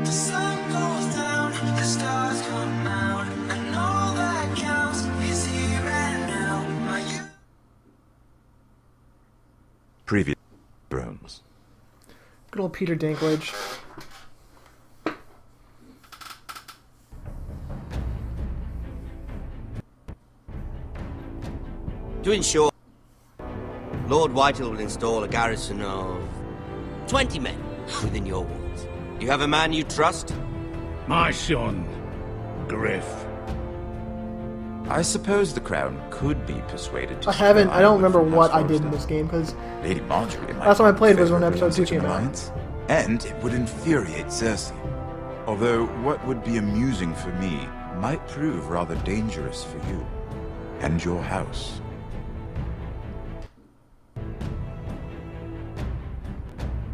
The sun goes down, the stars come out, and all that counts is here and now. My youth. Previous rooms. Good old Peter Dinklage. To ensure, Lord Whitehill will install a garrison of 20 men within your walls. You have a man you trust? My son, Griff. I suppose the Crown could be persuaded to... I don't remember what I did in this game, because Lady Marjorie might last time I be played was when favourable episode in 2 such came out. alliance. And it would infuriate Cersei. Although what would be amusing for me might prove rather dangerous for you and your house.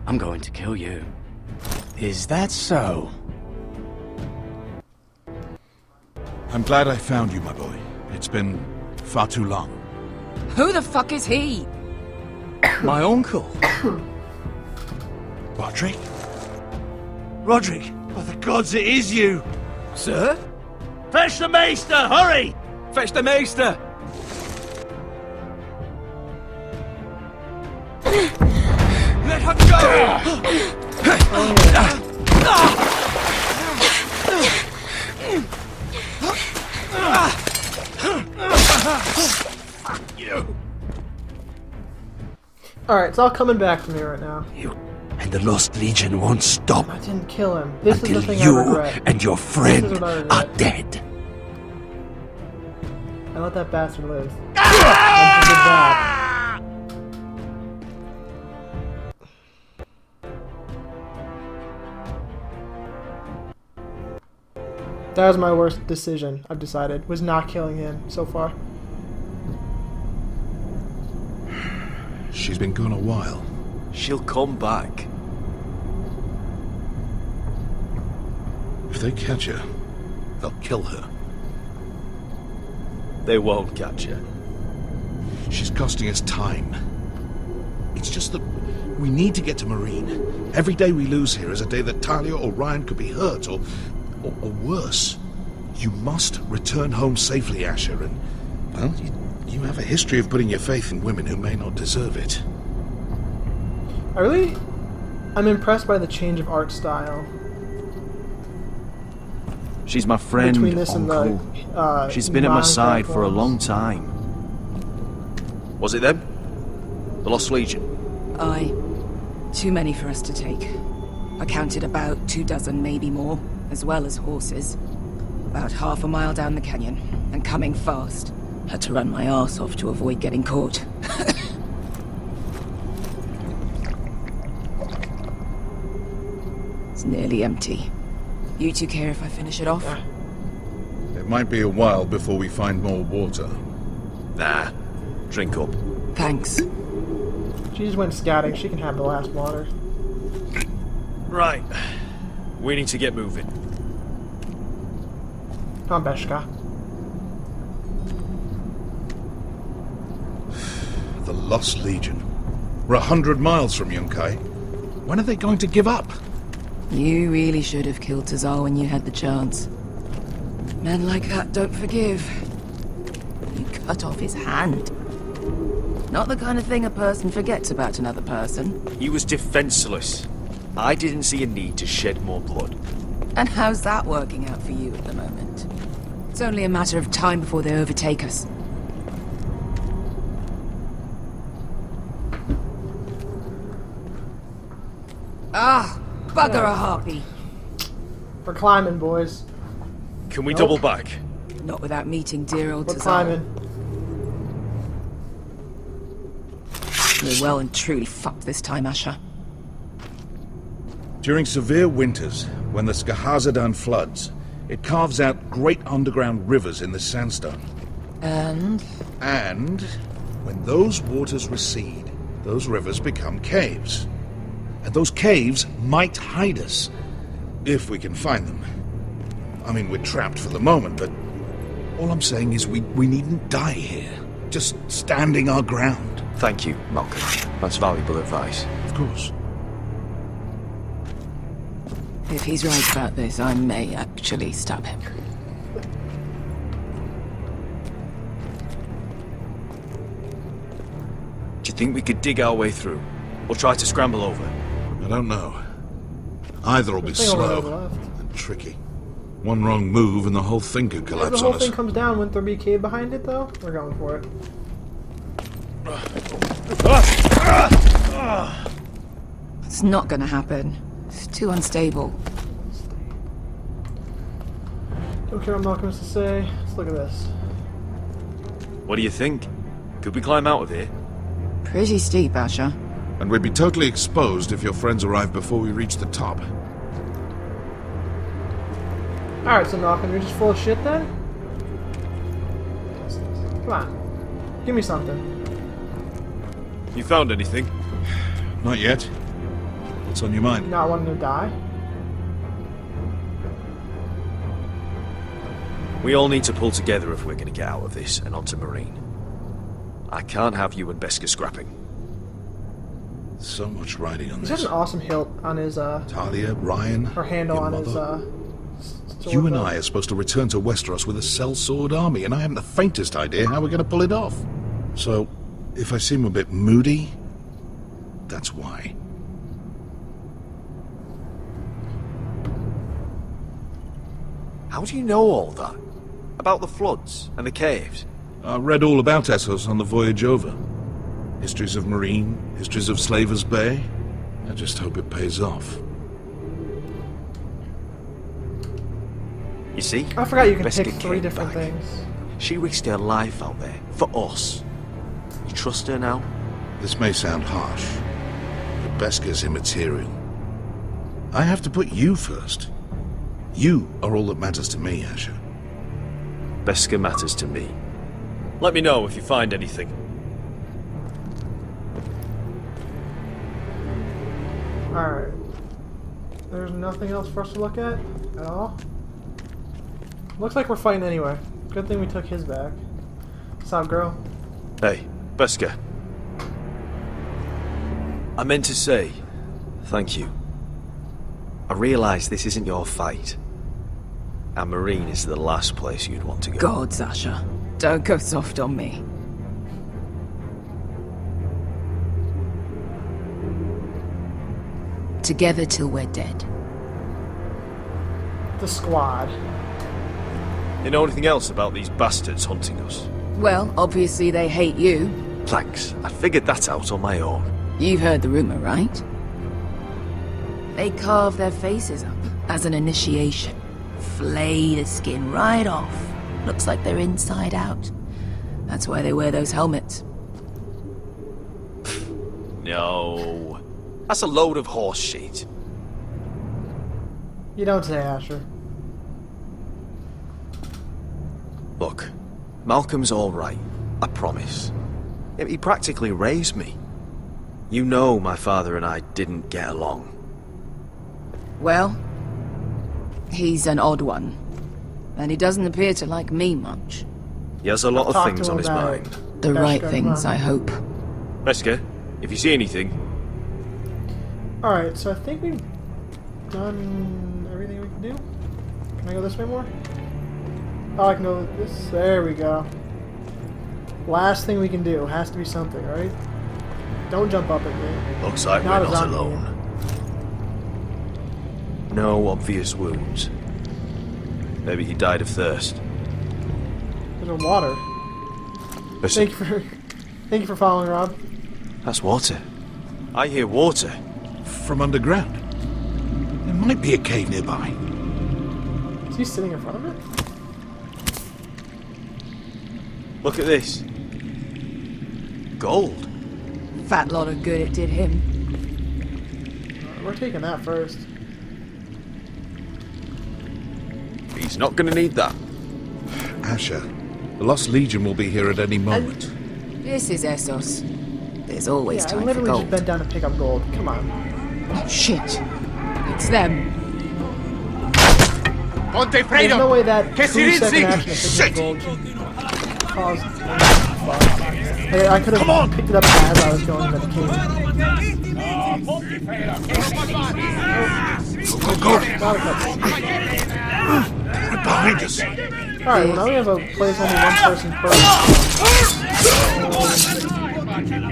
I'm going to kill you. Is that so? I'm glad I found you, my boy. It's been far too long. Who the fuck is he? My uncle. Roderick? Roderick! By the gods, it is you! Sir? Fetch the Maester, hurry! Fetch the Maester! Let her go! Alright, it's all coming back to me right now. You and the Lost Legion won't stop I didn't kill him. This until is the thing I you regret. and your friend This is what I are regret. dead. I let that bastard live. I did that. That was my worst decision, I've decided, was not killing him so far. She's been gone a while. She'll come back. If they catch her, they'll kill her. They won't catch her. She's costing us time. It's just that we need to get to Marine. Every day we lose here is a day that Talia or Ryan could be hurt, or worse. You must return home safely, Asher, and, well, you have a history of putting your faith in women who may not deserve it. I'm impressed by the change of art style She's my friend, between this uncle. and the She's been at my Minecraft side for a ones. long time. Was it them? The Lost Legion? Aye. Too many for us to take. I counted about 24, maybe more, as well as horses. About half a mile down the canyon, and coming fast. Had to run my arse off to avoid getting caught. It's nearly empty. You two care if I finish it off? It might be a while before we find more water. Nah. Drink up. Thanks. She just went scouting, she can have the last water. Right. We need to get moving. Come on, Beshka. The Lost Legion. We're 100 miles from Yunkai. When are they going to give up? You really should have killed Tazal when you had the chance. Men like that don't forgive. You cut off his hand. Not the kind of thing a person forgets about another person. He was defenseless. I didn't see a need to shed more blood. And how's that working out for you at the moment? It's only a matter of time before they overtake us. Ah, bugger a harpy. We're climbing, boys. Can we Nope. double back? Not without meeting dear old We're Tazal. climbing. You're well and truly fucked this time, Asher. During severe winters, when the Skahazadan floods, it carves out great underground rivers in the sandstone. And? And when those waters recede, those rivers become caves. And those caves might hide us, if we can find them. I mean, we're trapped for the moment, but all I'm saying is we needn't die here. Just standing our ground. Thank you, Malcolm. That's valuable advice. Of course. If he's right about this, I may actually stop him. Do you think we could dig our way through? Or try to scramble over? I don't know. Either will be Thing over slow left. and tricky. One wrong move and the whole thing could If the collapse whole on thing us. comes down, wouldn't there be a cave behind it, though? We're going for it. It's not gonna happen. It's too unstable. Don't care what Malcolm has to say. Let's look at this. What do you think? Could we climb out of here? Pretty steep, Asher. And we'd be totally exposed if your friends arrive before we reach the top. Alright, so Malcolm, you're just full of shit then? Come on. Give me something. You found anything? Not yet. What's on your mind? Not wanting to die? We all need to pull together if we're going to get out of this and onto Marine. I can't have you and Beskha scrapping. So much riding on He's this. got an awesome hilt on his, Talia, Ryan, or handle your on his, mother. sword You and belt. I are supposed to return to Westeros with a sellsword army, and I haven't the faintest idea how we're going to pull it off. So, if I seem a bit moody, that's why. How do you know all that? About the floods and the caves? I read all about Essos on the voyage over. Histories of Marine, histories of Slavers Bay. I just hope it pays off. You see? I forgot you can Beskha pick 3 came different back. things. She risked her life out there, for us. You trust her now? This may sound harsh, but Beskha's immaterial. I have to put you first. You are all that matters to me, Asher. Beskha matters to me. Let me know if you find anything. Alright. There's nothing else for us to look at all? Looks like we're fighting anyway. Good thing we took his back. What's up, girl? Hey, Beskha. I meant to say, thank you. I realise this isn't your fight. And Marine is the last place you'd want to go. God, Asher. Don't go soft on me. Together till we're dead. The squad. You know anything else about these bastards hunting us? Well, obviously they hate you. Thanks. I figured that out on my own. You've heard the rumor, right? They carve their faces up as an initiation. Flay the skin right off. Looks like they're inside out. That's why they wear those helmets. No. That's a load of horse shit. You don't say, Asher. Look, Malcolm's alright. I promise. He practically raised me. You know my father and I didn't get along. Well, he's an odd one. And he doesn't appear to like me much. He has a lot of Talk things to on him his about mind. it. The Beskha, right come things, on. I hope. Beskha, if you see anything, Alright, so I think we've done everything we can do. Can I go this way more? Oh, I can go this. There we go. Last thing we can do. Has to be something, right? Don't jump up at me. looks like Not we're a not zombie. alone. No obvious wounds. Maybe he died of thirst. There's a water. Listen, Thank you for following, Rob. that's water. I hear water. From underground. There might be a cave nearby. Is he sitting in front of it? Look at this. Gold. Fat lot of good it did him. We're taking that first. He's not gonna need that. Asher, the Lost Legion will be here at any moment. This is Essos. There's always Yeah, I time for literally just gold. bent down to pick up gold. Come on. Oh, shit. It's them. There's no way that 2-second action of picking up gold caused. I could have picked it up as I was going to the cave. go! Not a cutscene. Right behind us! Alright, well now we have a place only one person per.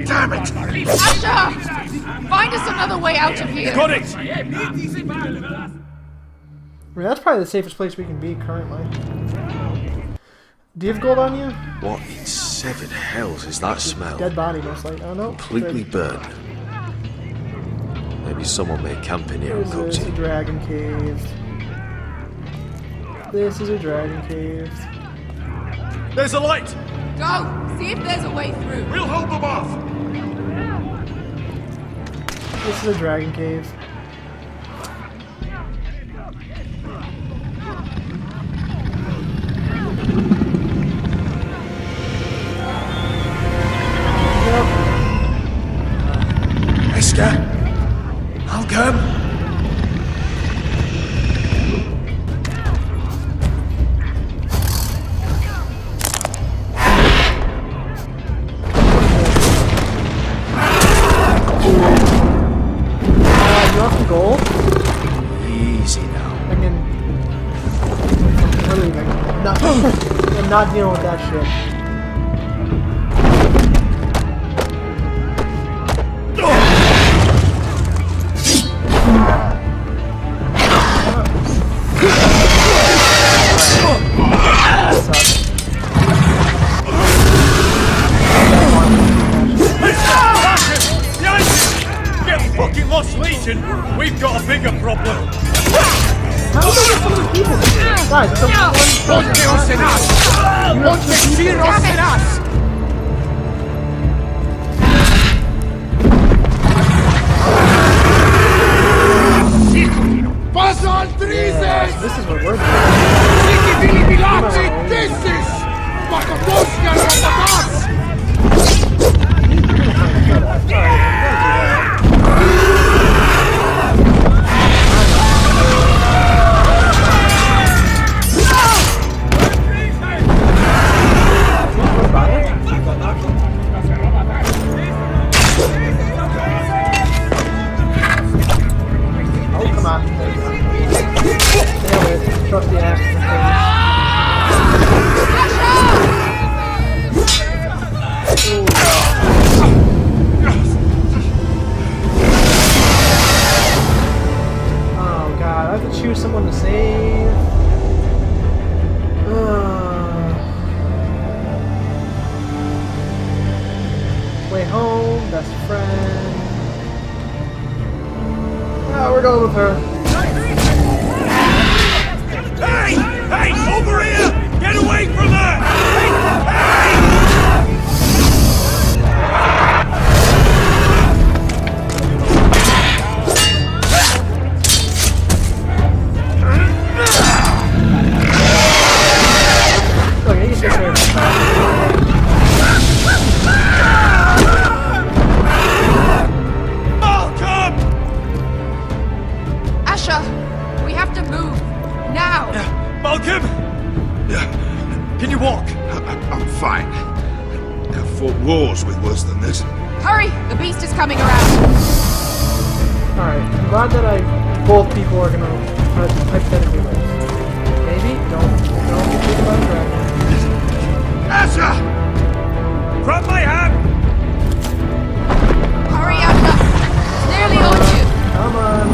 Damn it! Asher! Find us another way out of here! Got it! I mean, that's probably the safest place we can be currently. Do you have gold on you? What in seven hells is that smell? Dead body, most likely. Oh no. Completely burnt. Maybe someone made camp in here and This cooked is a it. dragon cave. This is a dragon cave. There's a light! Go! See if there's a way through. We'll hold them off! This is a dragon cave. Yep. Iska! Malcolm! You want some gold? Easy now. I can. We're leaving. I'm not dealing with that shit. That sucks. Get fucking lost, Legion! We've got a bigger problem! How do we get so many people here? Guys, it's a one person. You have to beat Yes, this is what we're Oh, come on. There you go. Nailed it. Trust the axe. Oh god, I have to choose someone to save. Way home, best friend. Oh, we're going with her. Hey! Hey! Over here! Get away from her! Hey! Look, I used to say Malcolm! Asher! We have to move! Now! Malcolm! Can you walk? I'm fine. I've fought wars with worse than this. Hurry! The beast is coming around! Alright, I'm glad that both people are gonna hypothetically live. Maybe? Don't be thinking about dragon. Asher! Grab my hand! Hurry, Asher! It's nearly on you! Come on.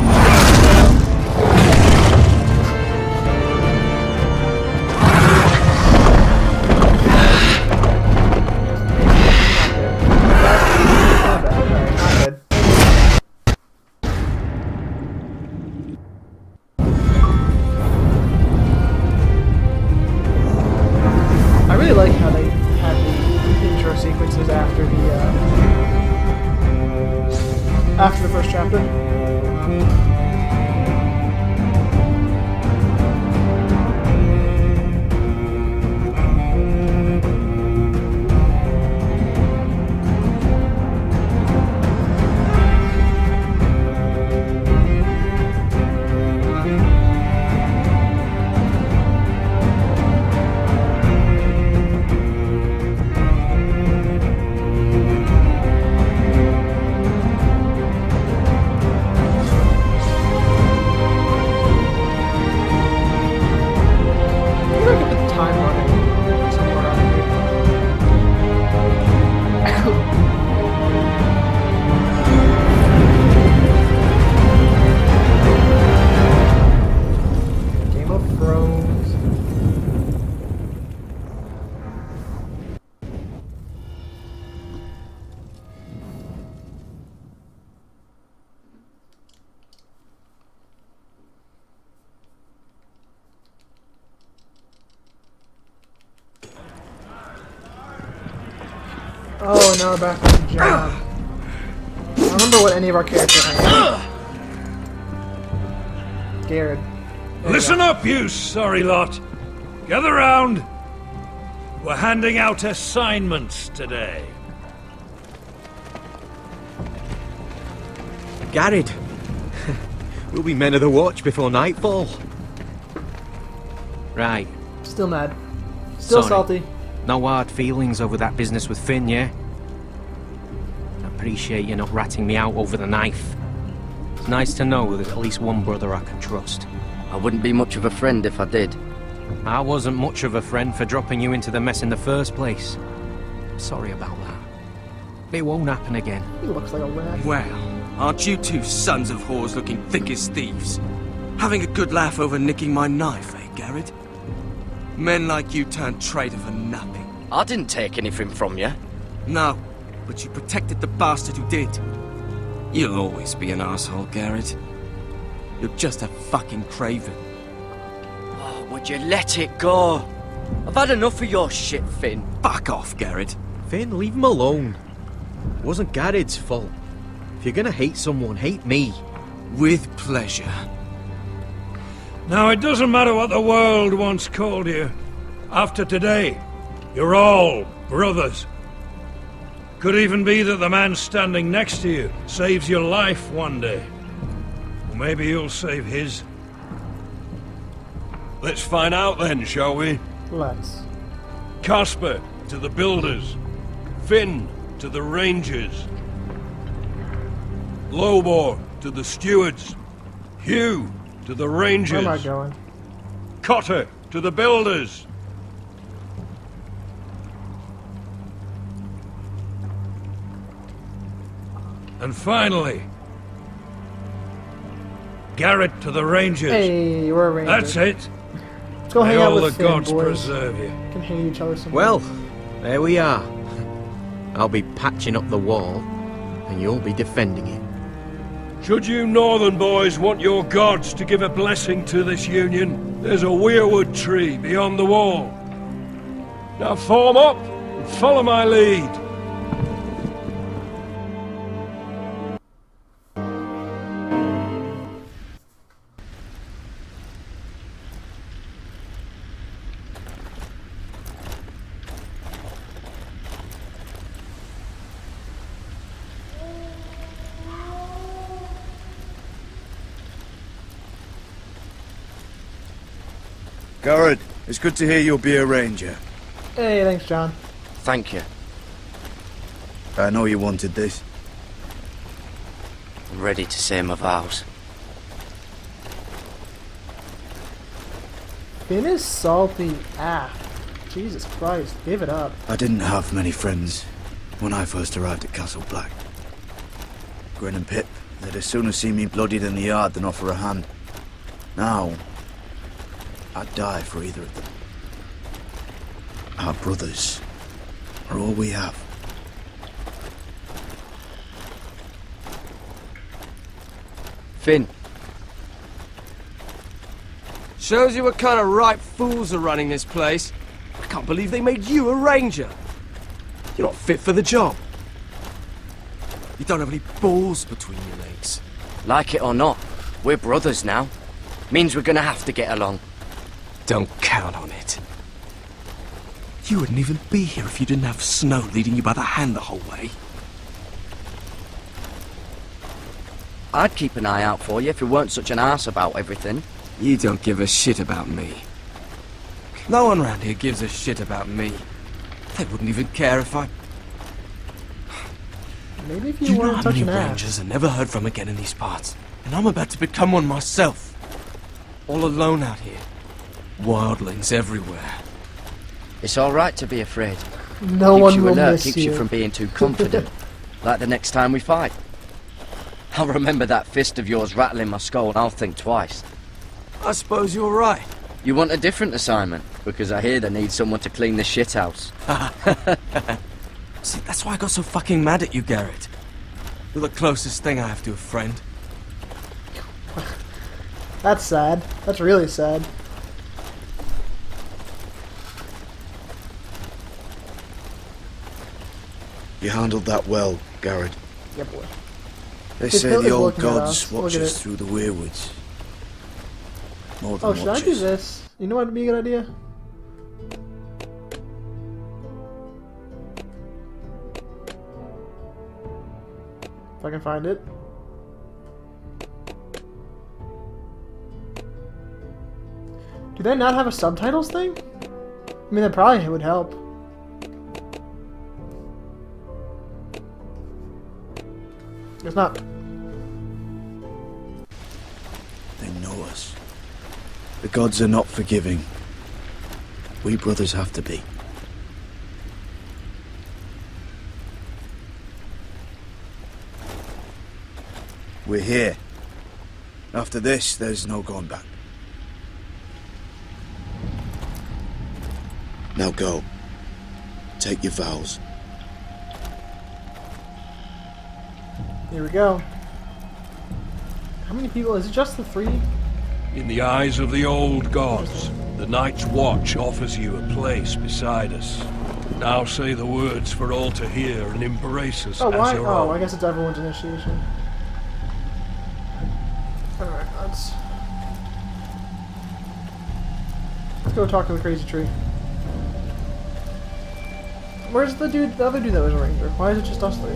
I really like how they had the intro sequences after the first chapter. now we're back with John. I don't remember what any of our characters have. Garrett. Listen up, you sorry lot. Gather round. We're handing out assignments today. Garrett. We'll be men of the watch before nightfall. Right. Still mad. Still Sorry. salty. No hard feelings over that business with Finn, yeah? I appreciate you not ratting me out over the knife. It's nice to know there's at least one brother I can trust. I wouldn't be much of a friend if I did. I wasn't much of a friend for dropping you into the mess in the first place. Sorry about that. It won't happen again. He looks like a rat. Well, aren't you two sons of whores looking thick as thieves? Having a good laugh over nicking my knife, eh, Garrett? Men like you turn traitor for nothing. I didn't take anything from you. No, but you protected the bastard who did. You'll always be an asshole, Garrett. You're just a fucking craven. Oh, would you let it go? I've had enough of your shit, Finn. Fuck off, Garrett. Finn, leave him alone. It wasn't Garrett's fault. If you're gonna hate someone, hate me. With pleasure. Now, it doesn't matter what the world once called you. After today, you're all brothers. Could even be that the man standing next to you saves your life one day. Or maybe you'll save his. Let's find out then, shall we? Let's. Casper to the builders. Finn to the rangers. Lobor to the stewards. Hugh to the rangers. Where am I going? Cotter to the builders. And finally, Garrett to the rangers. Hey, we're a ranger. That's it. Let's go hang May out all with the Finn, gods boys. preserve you. Can hate each other some Well, there we are. I'll be patching up the wall, and you'll be defending it. Should you northern boys want your gods to give a blessing to this union, there's a weirwood tree beyond the wall. Now form up and follow my lead. Garrett, it's good to hear you'll be a ranger. Hey, thanks, John. Thank you. I know you wanted this. I'm ready to say my vows. Finn is salty. Jesus Christ, give it up. I didn't have many friends when I first arrived at Castle Black. Grin and Pip, they'd as soon as see me bloodied in the yard than offer a hand. Now, I'd die for either of them. Our brothers are all we have. Finn, Shows you what kind of ripe fools are running this place. I can't believe they made you a ranger. You're not fit for the job. You don't have any balls between your legs. like it or not, we're brothers now. Means we're gonna have to get along. Don't count on it. You wouldn't even be here if you didn't have Snow leading you by the hand the whole way. I'd keep an eye out for you if you weren't such an arse about everything. You don't give a shit about me. No one around here gives a shit about me. They wouldn't even care if I... Maybe if Do you you know weren't how many touching ass. rangers are never heard from again in these parts? And I'm about to become one myself. All alone out here. Wildlings everywhere. It's alright to be afraid. No Keeps one you will alert, miss keeps you. you from being too confident. Like the next time we fight. I'll remember that fist of yours rattling my skull and I'll think twice. I suppose you're right. You want a different assignment? Because I hear they need someone to clean the shithouse. See, that's why I got so fucking mad at you, Garrett. You're the closest thing I have to a friend. That's sad. That's really sad. You handled that well, Garrett. Yeah, boy. They His say hill the is old looking at gods us. watch Look at us it. through the weirwoods. More than Oh, should I do watchers. this? You know what would be a good idea? If I can find it. Do they not have a subtitles thing? I mean, that probably would help. It's not. They know us. The gods are not forgiving. We brothers have to be. We're here. After this, there's no going back. Now go. Take your vows. Here we go. How many people? Is it just the 3? In the eyes of the old gods, the Night's Watch offers you a place beside us. Now say the words for all to hear and embrace us Oh, as why? your Oh, own. I guess it's everyone's initiation. Alright, let's go talk to the crazy tree. Where's the dude, the other dude that was a ranger? Why is it just us 3?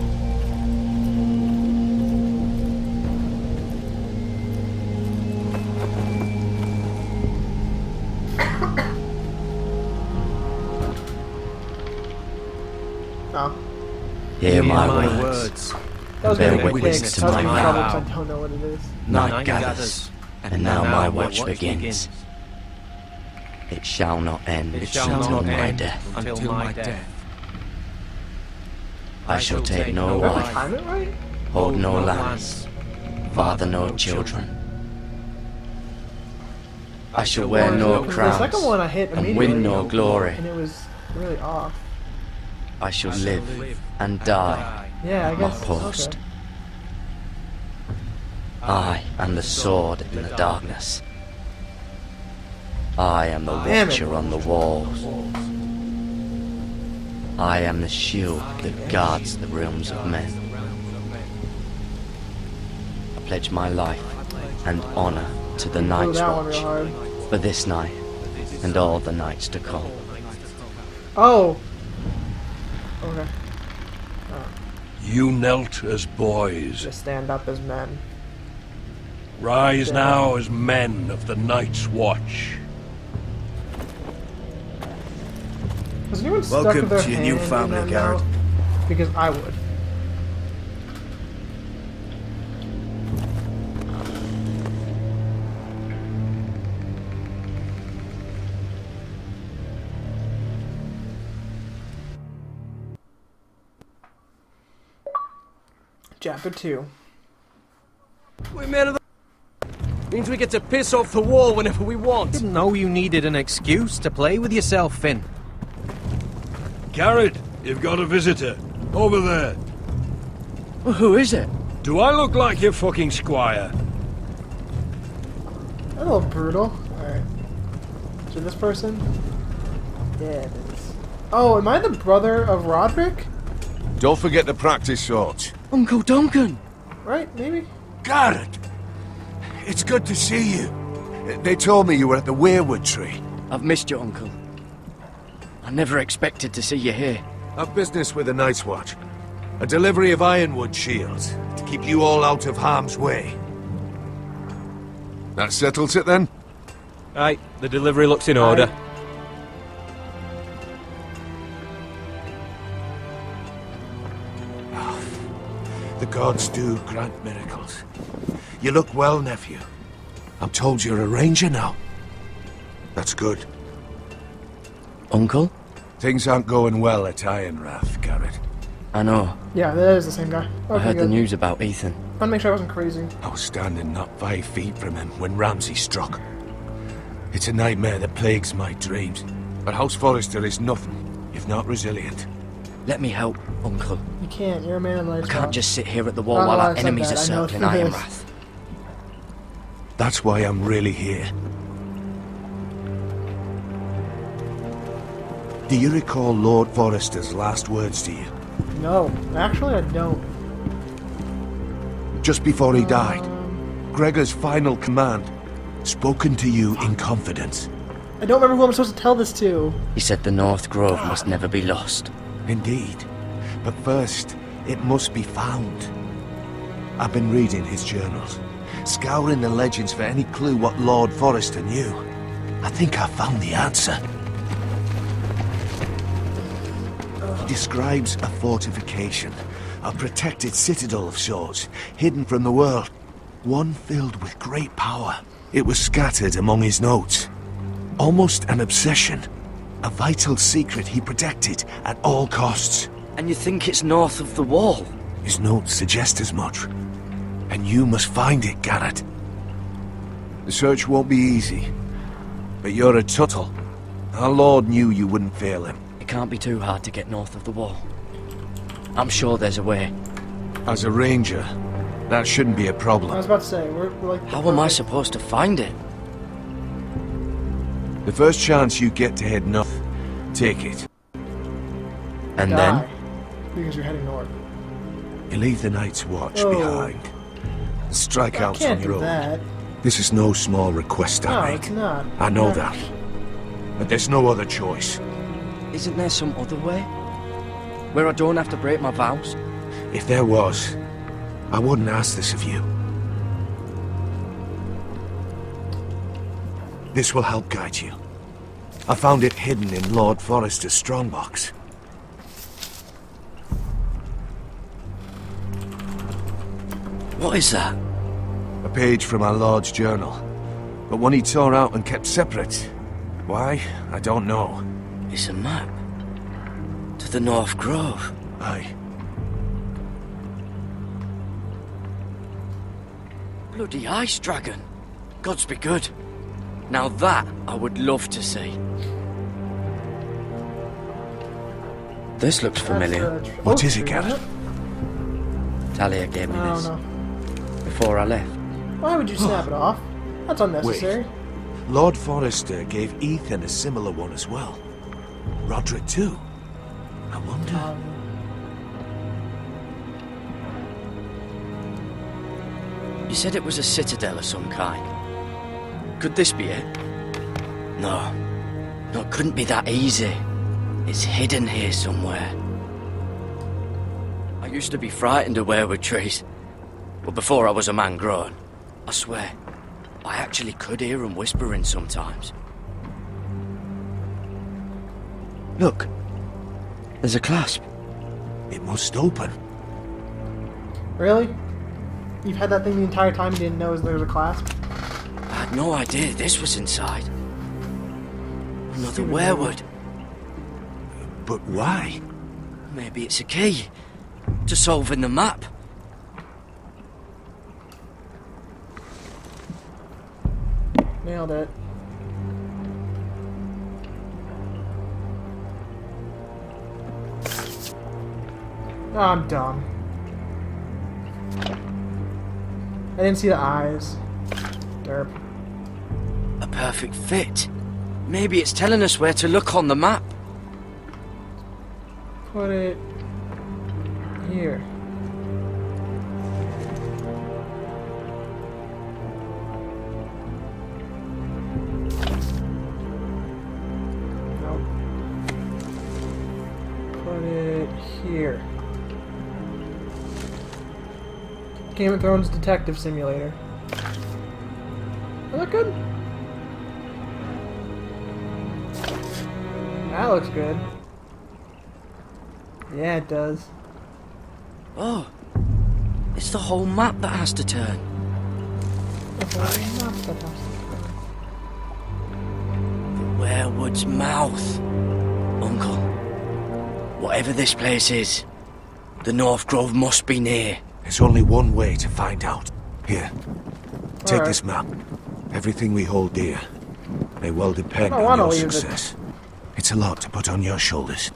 Oh. Hear my my words. That was Bear gonna be quick. witness to I was gonna be my trouble vow. 'cause I don't know what it is. Night gathers, and now my watch begins. It shall not end It shall until not my end death. until my death. I shall take no Did I wife, time it right? hold no lands, father no children. I shall wear no The crowns, second one I hit and immediately. win no glory. And it was really off. I shall live and die Yeah, I at my guess. post. Okay. I am the sword in the darkness. I am the Damn it. watcher on the walls. I am the shield that guards the realms of men. I pledge my life and honor to the Blew Night's that one real Watch hard. for this night and all the nights to come. Oh. Okay. You knelt as boys. Just stand up as men. Rise now as men of the Night's Watch. Was anyone stuck Welcome with their to your hand new in family, that Garrett. mouth? Because I would. Chapter 2. We're men of the... Means we get to piss off the wall whenever we want. Didn't know you needed an excuse to play with yourself, Finn. Garrett, you've got a visitor. Over there. Well, who is it? Do I look like your fucking squire? A little brutal. Alright. So this person? Yeah, it is. Oh, am I the brother of Roderick? Don't forget to practice swords. Uncle Duncan! Right, maybe? Garrett! It's good to see you. They told me you were at the Weirwood tree. I've missed you, Uncle. I never expected to see you here. I've business with the Night's Watch. A delivery of ironwood shields to keep you all out of harm's way. That settles it then? Aye, the delivery looks in order. The gods do grant miracles. You look well, nephew. I'm told you're a ranger now. That's good. Uncle? Things aren't going well at Ironrath, Garrett. I know. Yeah, that is the same guy. I Okay, heard the good. news about Ethan. I wanna make sure I wasn't crazy. I was standing not 5 feet from him when Ramsay struck. It's a nightmare that plagues my dreams. But House Forrester is nothing if not resilient. Let me help, Uncle. You can't, you're a man of the I Night's can't Watch. just sit here at the wall Not while allowed our to enemies say are that, I know circling through this. Ironrath. That's why I'm really here. Do you recall Lord Forrester's last words to you? No, actually I don't. Just before he died, Gregor's final command, spoken to you in confidence. I don't remember who I'm supposed to tell this to. He said the North Grove must never be lost. Indeed. But first, it must be found. I've been reading his journals, scouring the legends for any clue what Lord Forrester knew. I think I found the answer. He describes a fortification, a protected citadel of sorts, hidden from the world. One filled with great power. It was scattered among his notes. Almost an obsession. A vital secret he protected at all costs. And you think it's north of the wall? His notes suggest as much. And you must find it, Garrett. The search won't be easy. But you're a Tuttle. Our Lord knew you wouldn't fail him. It can't be too hard to get north of the wall. I'm sure there's a way. As a ranger, that shouldn't be a problem. I was about to say, we're like... How am I supposed to find it? The first chance you get to head north, take it. And Die, then? because you're heading north. You leave the Night's Watch Oh. behind. Strike out Can't on your do own. that. This is no small request No, I make. it's not. I know No. that. But there's no other choice. Isn't there some other way? Where I don't have to break my vows? If there was, I wouldn't ask this of you. This will help guide you. I found it hidden in Lord Forrester's strongbox. What is that? A page from our Lord's journal. But one he tore out and kept separate. Why? I don't know. It's a map. To the North Grove. Aye. Bloody ice dragon. Gods be good. Now that I would love to see. This looks familiar. What is it, Garrett? Talia gave me No, this. no. Before I left. Why would you snap it off? That's unnecessary. Lord Forrester gave Ethan a similar one as well. Roderick too. I wonder... You said it was a citadel of some kind. Could this be it? No. No, it couldn't be that easy. It's hidden here somewhere. I used to be frightened of weirwood trees. But before I was a man grown, I swear, I actually could hear them whispering sometimes. Look. There's a clasp. It must open. Really? You've had that thing the entire time and didn't know there was a clasp? I had no idea this was inside. Another Stupid weirwood. But why? Maybe it's a key to solving the map. Nailed it. Oh, I'm dumb. I didn't see the eyes. Derp. A perfect fit. Maybe it's telling us where to look on the map. Put it here. Nope. Put it here. Game of Thrones Detective Simulator. Does that look good? That looks good. Yeah, it does. Oh, it's the whole map that has to turn. The whole map that has to turn. The weirwood's mouth. Uncle, whatever this place is, the North Grove must be near. There's only one way to find out. Here, take Alright. this map. Everything we hold dear may well depend I don't on wanna your leave it. success. It's a lot to put on your shoulders.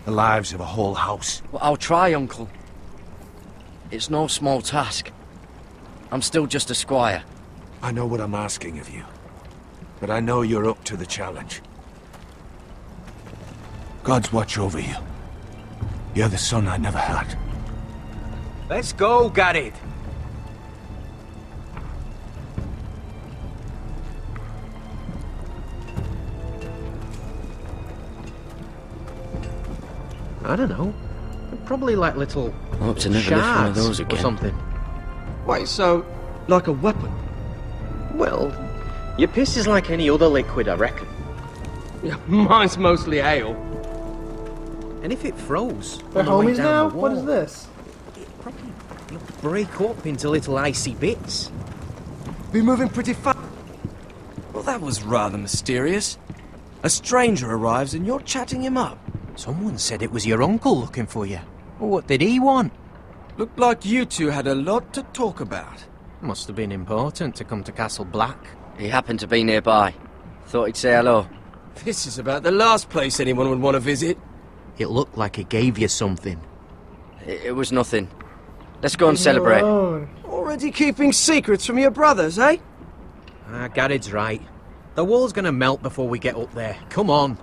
The lives of a whole house. Well, I'll try, Uncle. It's no small task. I'm still just a squire. I know what I'm asking of you, but I know you're up to the challenge. God's watch over you. You're the son I never had. Let's go, Garrett. I don't know. Probably like little I hope to never lift one of shards those or again. something. Wait, so, like a weapon? Well, your piss is like any other liquid, I reckon. Yeah, mine's mostly ale. And if it froze They're on the way homies down now? the What is wall, this? it'll break up into little icy bits. Be moving pretty fast. Well, that was rather mysterious. A stranger arrives and you're chatting him up. Someone said it was your uncle looking for you. Well, what did he want? Looked like you two had a lot to talk about. Must have been important to come to Castle Black. He happened to be nearby. Thought he'd say hello. This is about the last place anyone would want to visit. It looked like he gave you something. It was nothing. Let's go and celebrate. Already keeping secrets from your brothers, eh? Garrett's right. The wall's gonna melt before we get up there. Come on.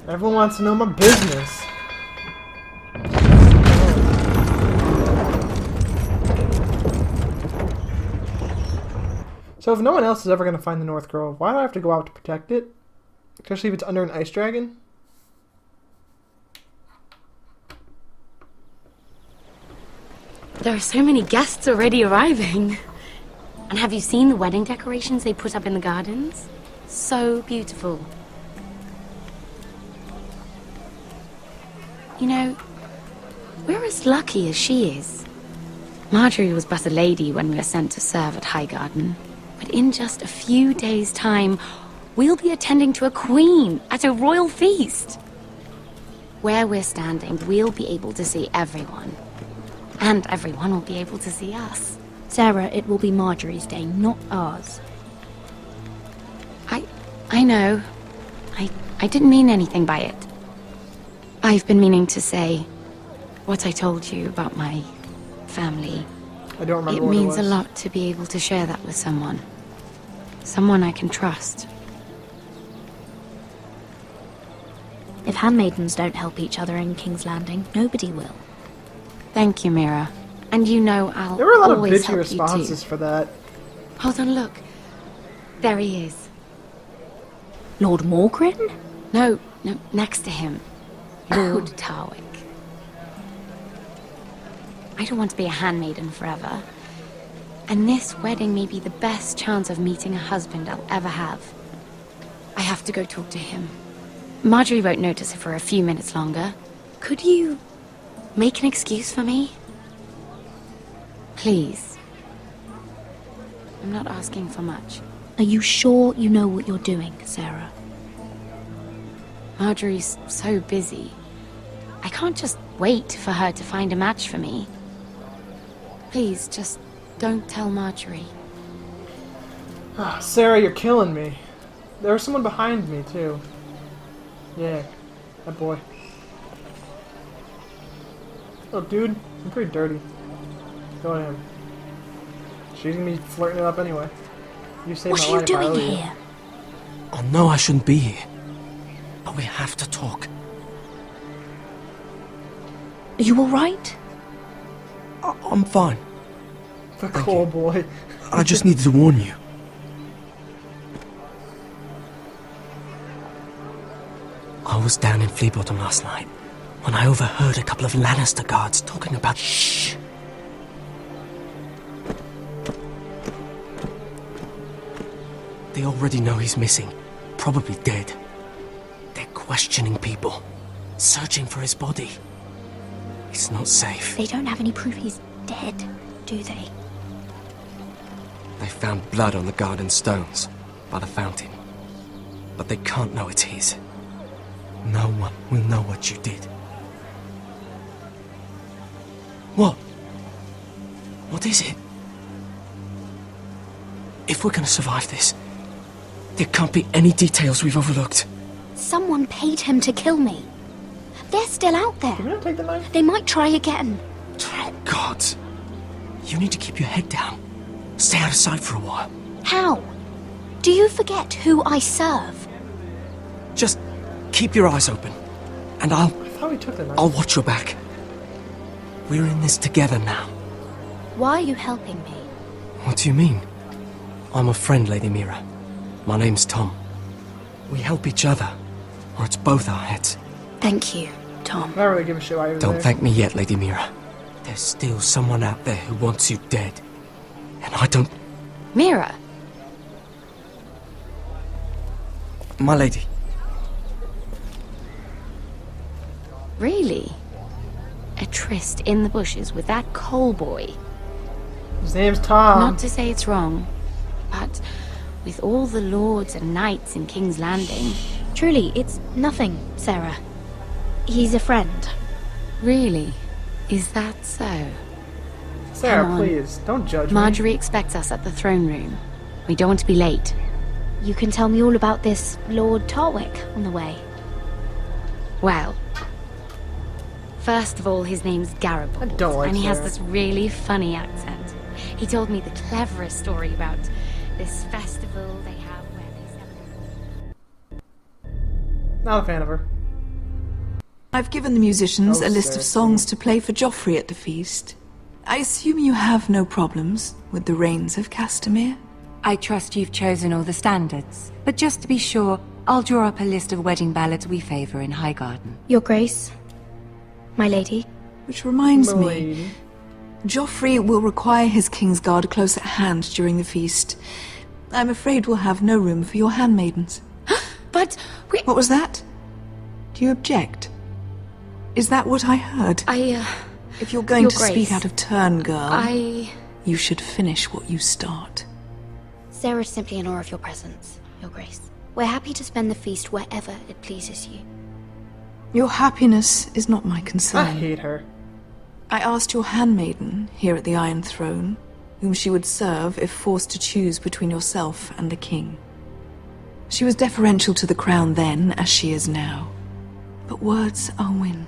Everyone wants to know my business. So if no one else is ever going to find the North Grove, why do I have to go out to protect it? Especially if it's under an ice dragon? There are so many guests already arriving. And have you seen the wedding decorations they put up in the gardens? So beautiful. You know, we're as lucky as she is. Marjorie was but a lady when we were sent to serve at Highgarden. But in just a few days' time, we'll be attending to a queen at a royal feast. Where we're standing, we'll be able to see everyone. And everyone will be able to see us. Sarah, it will be Marjorie's day, not ours. I know. I didn't mean anything by it. I've been meaning to say what I told you about my family. I don't remember It what it means a was. lot to be able to share that with someone. Someone I can trust. If handmaidens don't help each other in King's Landing, nobody will. Thank you, Mira. And you know I'll There were a lot of always bitchy help responses you too. for that. Hold on, look. There he is. Lord Morgrin? No, next to him. Lord Tarwick. I don't want to be a handmaiden forever. And this wedding may be the best chance of meeting a husband I'll ever have. I have to go talk to him. Marjorie won't notice it for a few minutes longer. Could you make an excuse for me? Please. I'm not asking for much. Are you sure you know what you're doing, Sarah? Marjorie's so busy. I can't just wait for her to find a match for me. Please, just don't tell Marjorie. Ah, Sarah, you're killing me. There was someone behind me, too. Yeah, that boy. Oh, dude, I'm pretty dirty. Go to him. She's gonna be flirting it up anyway. You saved What my are you life, I owe doing you. here? I know I shouldn't be here. But we have to talk. Are you alright? I'm fine. The cool boy. I just needed to warn you. I was down in Fleabottom last night when I overheard a couple of Lannister guards talking about... Shh! They already know he's missing. Probably dead. They're questioning people. Searching for his body. It's not safe. They don't have any proof he's dead, do they? They found blood on the garden stones by the fountain. But they can't know it's his. No one will know what you did. What? What is it? If we're gonna survive this, there can't be any details we've overlooked. Someone paid him to kill me. They're still out there. Can we not take the knife? They might try again. God, you need to keep your head down. Stay out of sight for a while. How? Do you forget who I serve? Just keep your eyes open, and I thought we took the knife. I'll watch your back. We're in this together now. Why are you helping me? What do you mean? I'm a friend, Lady Mira. My name's Tom. We help each other, or it's both our heads. Thank you, Tom. I don't really give a shit why you're Don't there. thank me yet, Lady Mira. There's still someone out there who wants you dead. And I don't... Mira! My lady. Really? A tryst in the bushes with that Cole boy? His name's Tom. Not to say it's wrong, but with all the lords and knights in King's Landing... Truly, it's nothing, Sarah. He's a friend. Really? Is that so? Sarah, Come on. please, don't judge Marjorie expects us at the throne room. We don't want to be late. You can tell me all about this Lord Tarwick on the way. Well, first of all, his name's Garibaldi, don't like and he has Sarah. this really funny accent. He told me the cleverest story about this festival they have where they celebrate. Not a fan of her. I've given the musicians Oh, a list of Sarah. songs to play for Joffrey at the feast. I assume you have no problems with the Rains of Castamere? I trust you've chosen all the standards. But just to be sure, I'll draw up a list of wedding ballads we favour in Highgarden. Your Grace, my lady. Which reminds My me, lady. Joffrey will require his Kingsguard close at hand during the feast. I'm afraid we'll have no room for your handmaidens. But we... What was that? Do you object? Is that what I heard? If you're going Your to Grace, speak out of turn, girl, I... you should finish what you start. Sarah's simply in awe of your presence, Your Grace. We're happy to spend the feast wherever it pleases you. Your happiness is not my I concern. hate her. I asked your handmaiden here at the Iron Throne whom she would serve if forced to choose between yourself and the king. She was deferential to the crown then, as she is now. But words are wind.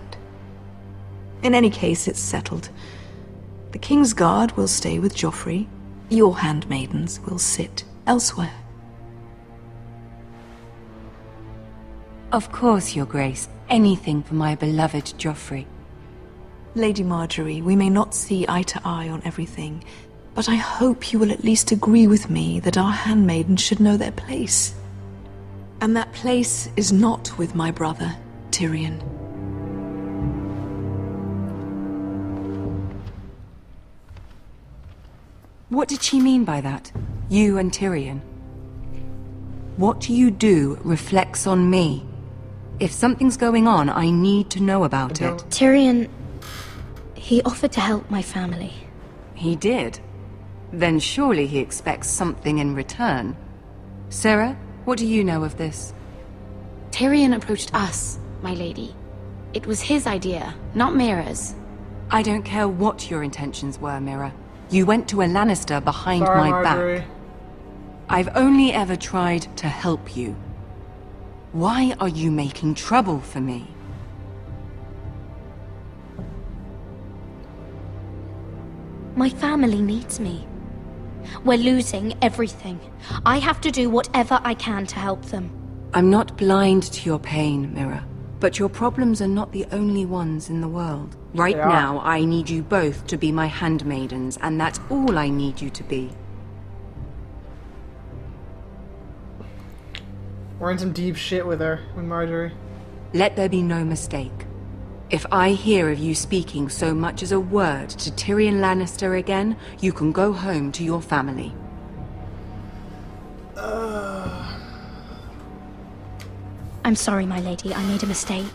In any case, it's settled. The Kingsguard will stay with Joffrey. Your handmaidens will sit elsewhere. Of course, Your Grace. Anything for my beloved Joffrey. Lady Marjorie, we may not see eye to eye on everything, but I hope you will at least agree with me that our handmaidens should know their place. And that place is not with my brother, Tyrion. What did she mean by that? You and Tyrion? What you do reflects on me. If something's going on, I need to know about it. Tyrion... he offered to help my family. He did? Then surely he expects something in return. Sarah, what do you know of this? Tyrion approached us, my lady. It was his idea, not Mira's. I don't care what your intentions were, Mira. You went to a Lannister behind Sorry, my Marjorie. back. I've only ever tried to help you. Why are you making trouble for me? My family needs me. We're losing everything. I have to do whatever I can to help them. I'm not blind to your pain, Mira. But your problems are not the only ones in the world. Right They are. now, I need you both to be my handmaidens, and that's all I need you to be. We're in some deep shit with her, with Marjorie. Let there be no mistake. If I hear of you speaking so much as a word to Tyrion Lannister again, you can go home to your family. I'm sorry, my lady. I made a mistake.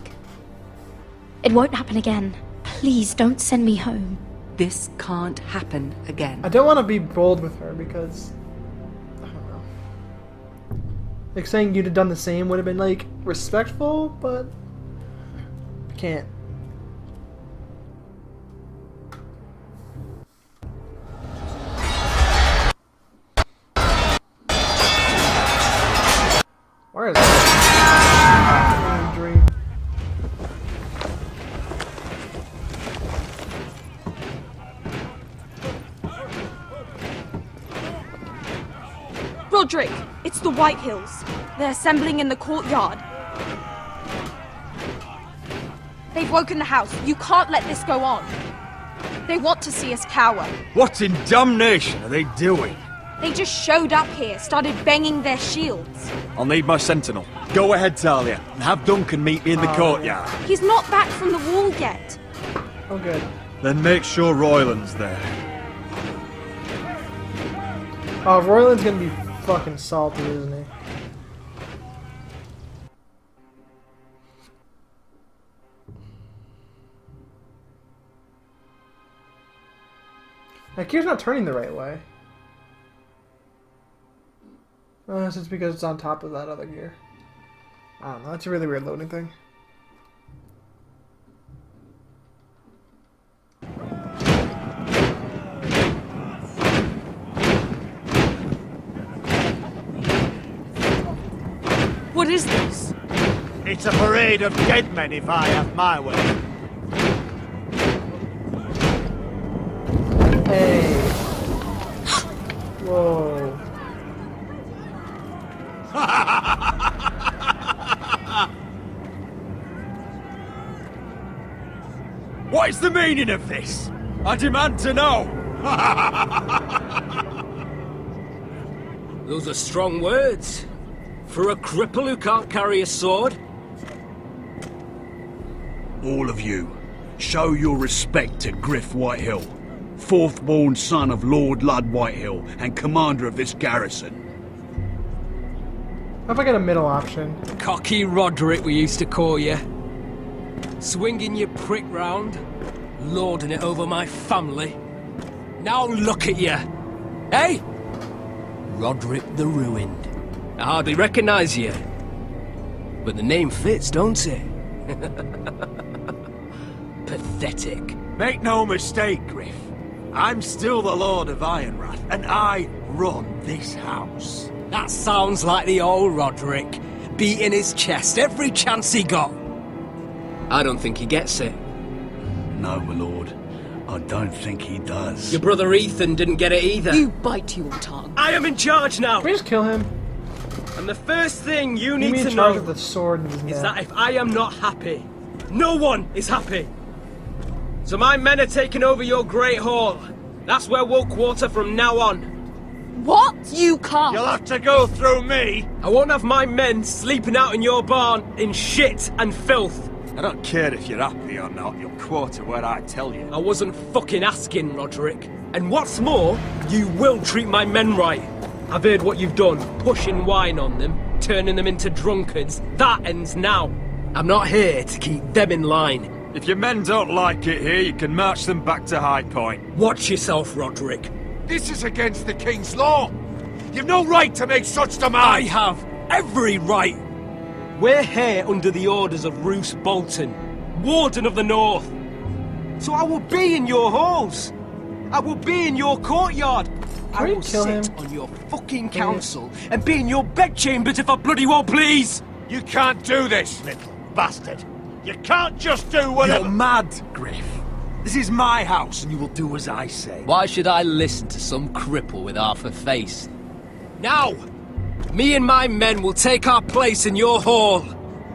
It won't happen again. Please don't send me home. This can't happen again. I don't want to be bold with her because... I don't know. Like, saying you'd have done the same would have been, like, respectful, but... I can't. Where is that? Dream. Roderick, it's the White Hills. They're assembling in the courtyard. They've woken the house. You can't let this go on. They want to see us cower. What in damnation are they doing? They just showed up here, started banging their shields. I'll need my sentinel. Go ahead, Talia, and have Duncan meet me in the courtyard. He's not back from the wall yet. Oh, good. Then make sure Royland's there. Oh, Royland's gonna be fucking salty, isn't he? Like, Kyr's not turning the right way. Unless it's because it's on top of that other gear. I don't know, that's a really weird loading thing. What is this? It's a parade of dead men if I have my way. Hey. Whoa. What is the meaning of this? I demand to know. Those are strong words. For a cripple who can't carry a sword? All of you, show your respect to Griff Whitehill, fourth-born son of Lord Ludd Whitehill and commander of this garrison. What if I get a middle option? Cocky Roderick, we used to call you. Swinging your prick round, lording it over my family. Now look at you. Hey? Roderick the Ruined. I hardly recognise you. But the name fits, don't it? Pathetic. Make no mistake, Griff. I'm still the Lord of Ironrath, and I run this house. That sounds like the old Roderick, beating his chest every chance he got. I don't think he gets it. No, my lord. I don't think he does. Your brother Ethan didn't get it either. You bite your tongue. I am in charge now! Can we just kill him? And the first thing you Leave need me to in charge know of the sword in his is neck. that if I am not happy, no one is happy. So my men are taking over your Great Hall. That's where we'll quarter from now on. What? You can't. You'll have to go through me. I won't have my men sleeping out in your barn in shit and filth. I don't care if you're happy or not. You'll quarter where I tell you. I wasn't fucking asking, Roderick. And what's more, you will treat my men right. I've heard what you've done, pushing wine on them, turning them into drunkards. That ends now. I'm not here to keep them in line. If your men don't like it here, you can march them back to High Point. Watch yourself, Roderick. This is against the King's law. You've no right to make such demands. I have every right. We're here under the orders of Roose Bolton, Warden of the North. So I will be in your halls. I will be in your courtyard. I will sit on your fucking council and be in your bedchambers if I bloody well please. You can't do this, little bastard. You can't just do whatever. You're mad, Griff. This is my house, and you will do as I say. Why should I listen to some cripple with half a face? Now, me and my men will take our place in your hall.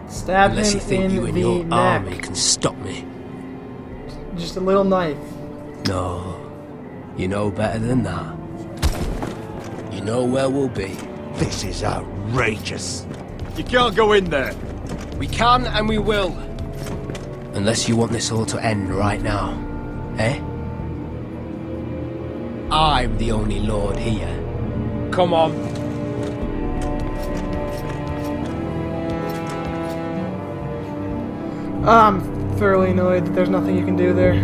Stab Unless him you think in you and the your neck. army can stop me. Just a little knife. No, you know better than that. You know where we'll be. This is outrageous. You can't go in there. We can and we will. Unless you want this all to end right now. Eh? I'm the only lord here. Come on. I'm thoroughly annoyed that there's nothing you can do there.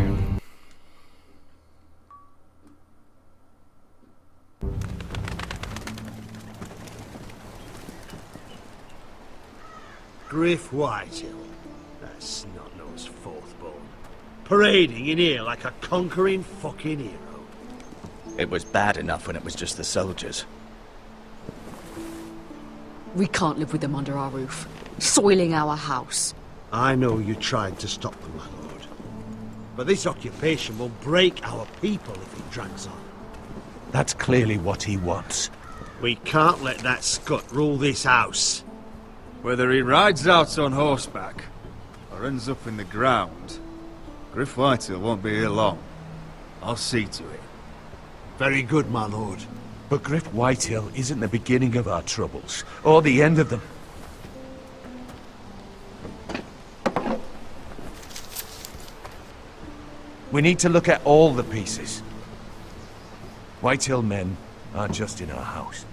Griff Whitehill. That snot-nosed fourth-born. Parading in here like a conquering fucking hero. It was bad enough when it was just the soldiers. We can't live with them under our roof, soiling our house. I know you tried to stop them, my lord. But this occupation will break our people if it drags on. That's clearly what he wants. We can't let that scut rule this house. Whether he rides out on horseback or ends up in the ground, Griff Whitehill won't be here long. I'll see to it. Very good, my lord. But Griff Whitehill isn't the beginning of our troubles, or the end of them. We need to look at all the pieces. Whitehill men aren't just in our house.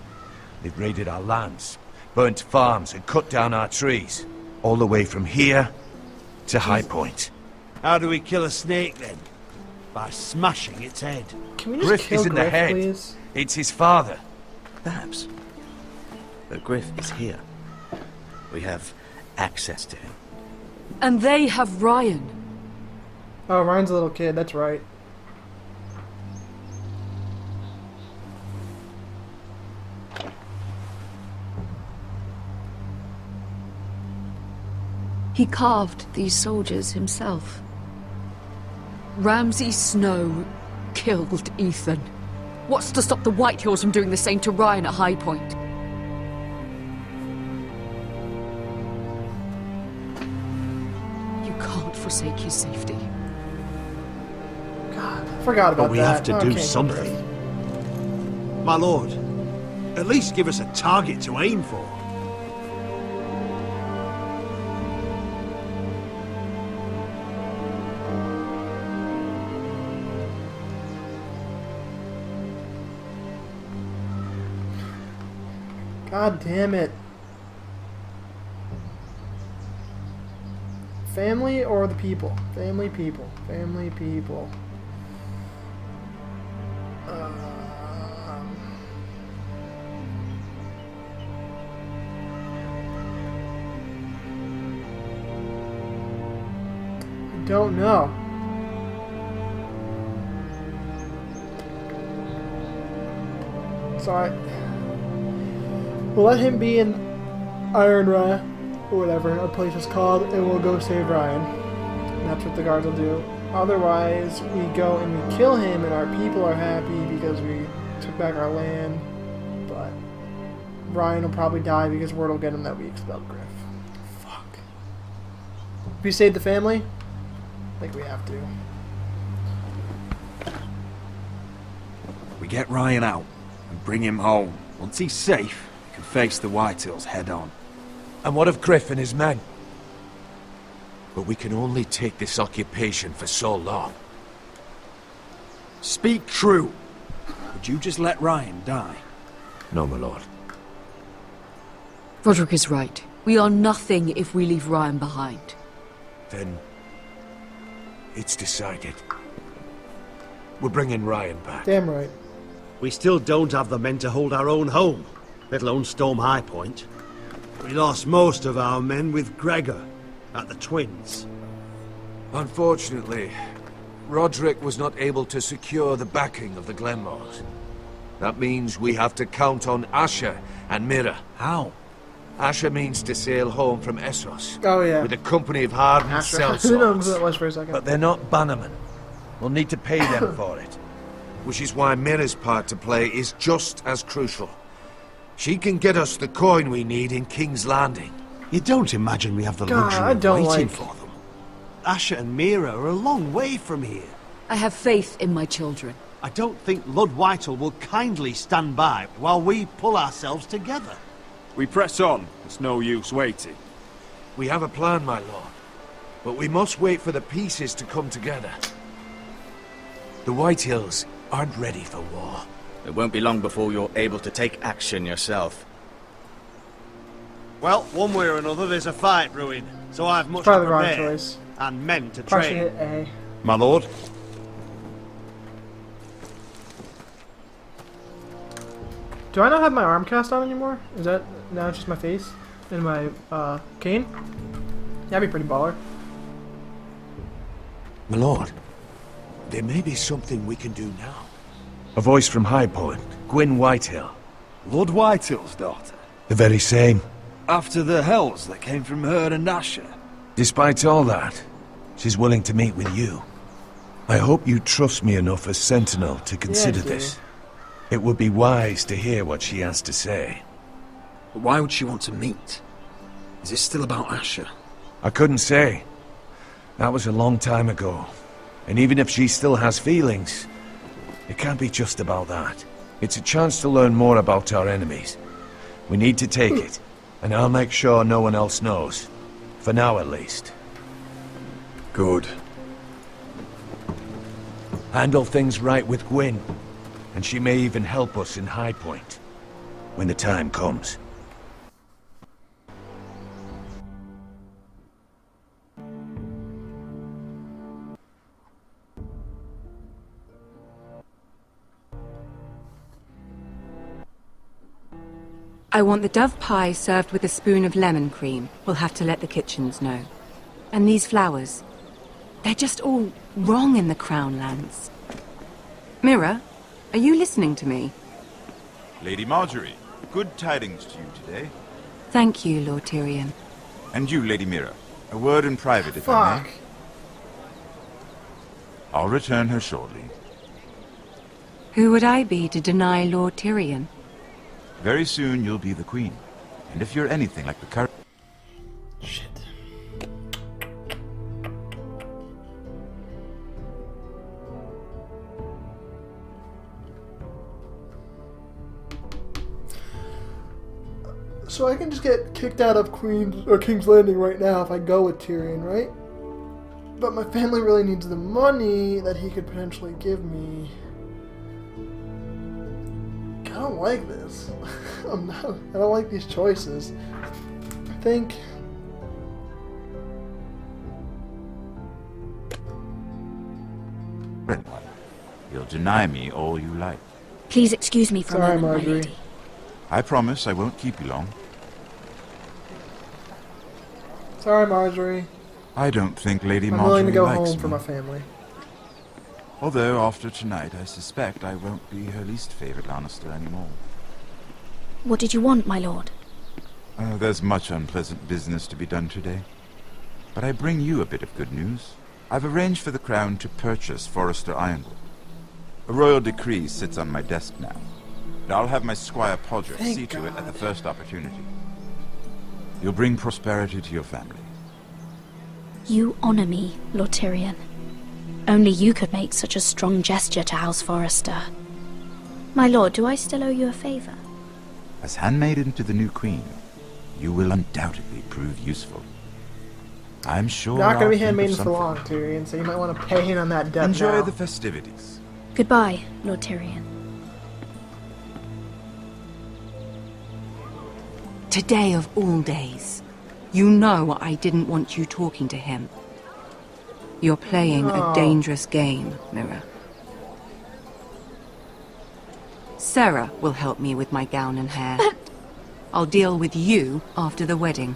They've raided our lands, burnt farms, and cut down our trees. All the way from here to High Point. How do we kill a snake, then? By smashing its head. Can we just Griff kill isn't the Griff, head. please? It's his father. Perhaps. But Griff is here. We have access to him. And they have Ryan. Oh, Ryan's a little kid, that's right. He carved these soldiers himself. Ramsay Snow killed Ethan. What's to stop the Whitehills from doing the same to Ryan at High Point? You can't forsake his safety. God, I forgot about that. But we have to do Okay, something. My lord, at least give us a target to aim for. God damn it. Family or the people? Family, people. Family, people. I don't know. So we'll let him be in Iron Ra, or whatever our place is called, and we'll go save Ryan. And that's what the guards will do. Otherwise, we go and we kill him, and our people are happy because we took back our land. But Ryan will probably die because word will get him that we expelled Griff. Fuck. If we save the family, I think we have to. We get Ryan out and bring him home. Once he's safe, we can face the Whitehills head on. And what of Griff and his men? But we can only take this occupation for so long. Speak true. Would you just let Ryan die? No, my lord. Roderick is right. We are nothing if we leave Ryan behind. Then it's decided. We're bringing Ryan back. Damn right. We still don't have the men to hold our own home, let alone storm High Point. We lost most of our men with Gregor at the Twins. Unfortunately, Roderick was not able to secure the backing of the Glenmores. That means we have to count on Asher and Mira. How? Asher means to sail home from Essos. Oh, yeah. With a company of hardened Asher. I didn't know who that sellswords. was for a second. But they're not bannermen. We'll need to pay them for it. Which is why Mira's part to play is just as crucial. She can get us the coin we need in King's Landing. You don't imagine we have the God, luxury I of don't waiting like- for them. Asher and Mira are a long way from here. I have faith in my children. I don't think Lord Whitehall will kindly stand by while we pull ourselves together. We press on. There's no use waiting. We have a plan, my lord. But we must wait for the pieces to come together. The Whitehills aren't ready for war. It won't be long before you're able to take action yourself. Well, one way or another, there's a fight brewing, so I've much Probably to the wrong prepare choice. and men to Probably should train. hit A. My lord? Do I not have my arm cast on anymore? Is that now it's just my face and my cane? That'd be pretty baller. My lord, there may be something we can do now. A voice from High Point, Gwyn Whitehill. Lord Whitehill's daughter. The very same. After the hells that came from her and Asher. Despite all that, she's willing to meet with you. I hope you trust me enough as Sentinel to consider I do. this. It would be wise to hear what she has to say. But why would she want to meet? Is it still about Asher? I couldn't say. That was a long time ago. And even if she still has feelings, it can't be just about that. It's a chance to learn more about our enemies. We need to take it, and I'll make sure no one else knows. For now, at least. Good. Handle things right with Gwyn, and she may even help us in High Point, when the time comes. I want the dove pie served with a spoon of lemon cream. We'll have to let the kitchens know. And these flowers. They're just all wrong in the Crown lands. Mira, are you listening to me? Lady Marjorie, good tidings to you today. Thank you, Lord Tyrion. And you, Lady Mira. A word in private, if I may. I'll return her shortly. Who would I be to deny Lord Tyrion? Very soon you'll be the queen. And if you're anything like the current... Shit. So I can just get kicked out of King's Landing right now if I go with Tyrion, right? But my family really needs the money that he could potentially give me. I don't like this. I don't like these choices. I think... You'll deny me all you like. Please excuse me for a moment, Marjorie. my lady. I promise I won't keep you long. Sorry, Marjorie. I don't think Lady I'm Marjorie willing to go likes home for me. my family. Although after tonight I suspect I won't be her least favorite Lannister anymore. What did you want, my lord? There's much unpleasant business to be done today. But I bring you a bit of good news. I've arranged for the Crown to purchase Forrester Ironwood. A royal decree sits on my desk now. And I'll have my squire Podrick see to it at the first opportunity. You'll bring prosperity to your family. You honor me, Lord Tyrion. Only you could make such a strong gesture to House Forrester. My lord, do I still owe you a favor? As handmaiden to the new queen, you will undoubtedly prove useful. I'm sure Not gonna I'll be think of handmaiden for something. long, Tyrion, so you might want to pay in on that debt Enjoy now. the festivities. Goodbye, Lord Tyrion. Today of all days. You know I didn't want you talking to him. You're playing a Oh. dangerous game, Mira. Sarah will help me with my gown and hair. I'll deal with you after the wedding.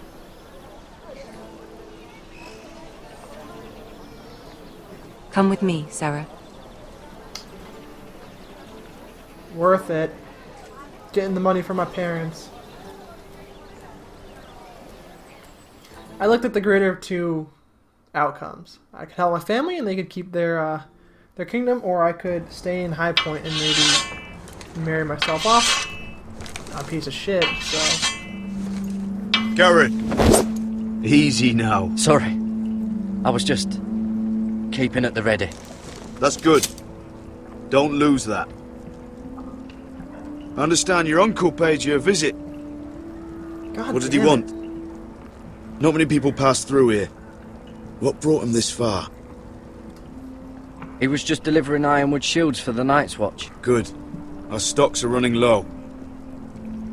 Come with me, Sarah. Worth it. Getting the money from my parents. I looked at the greater of two outcomes. I could help my family and they could keep their kingdom, or I could stay in High Point and maybe marry myself off. I'm a piece of shit, so... Garrett! Easy now. Sorry. I was just keeping at the ready. That's good. Don't lose that. I understand your uncle paid you a visit. God What did he damn it. want? Not many people pass through here. What brought him this far? He was just delivering ironwood shields for the Night's Watch. Good. Our stocks are running low.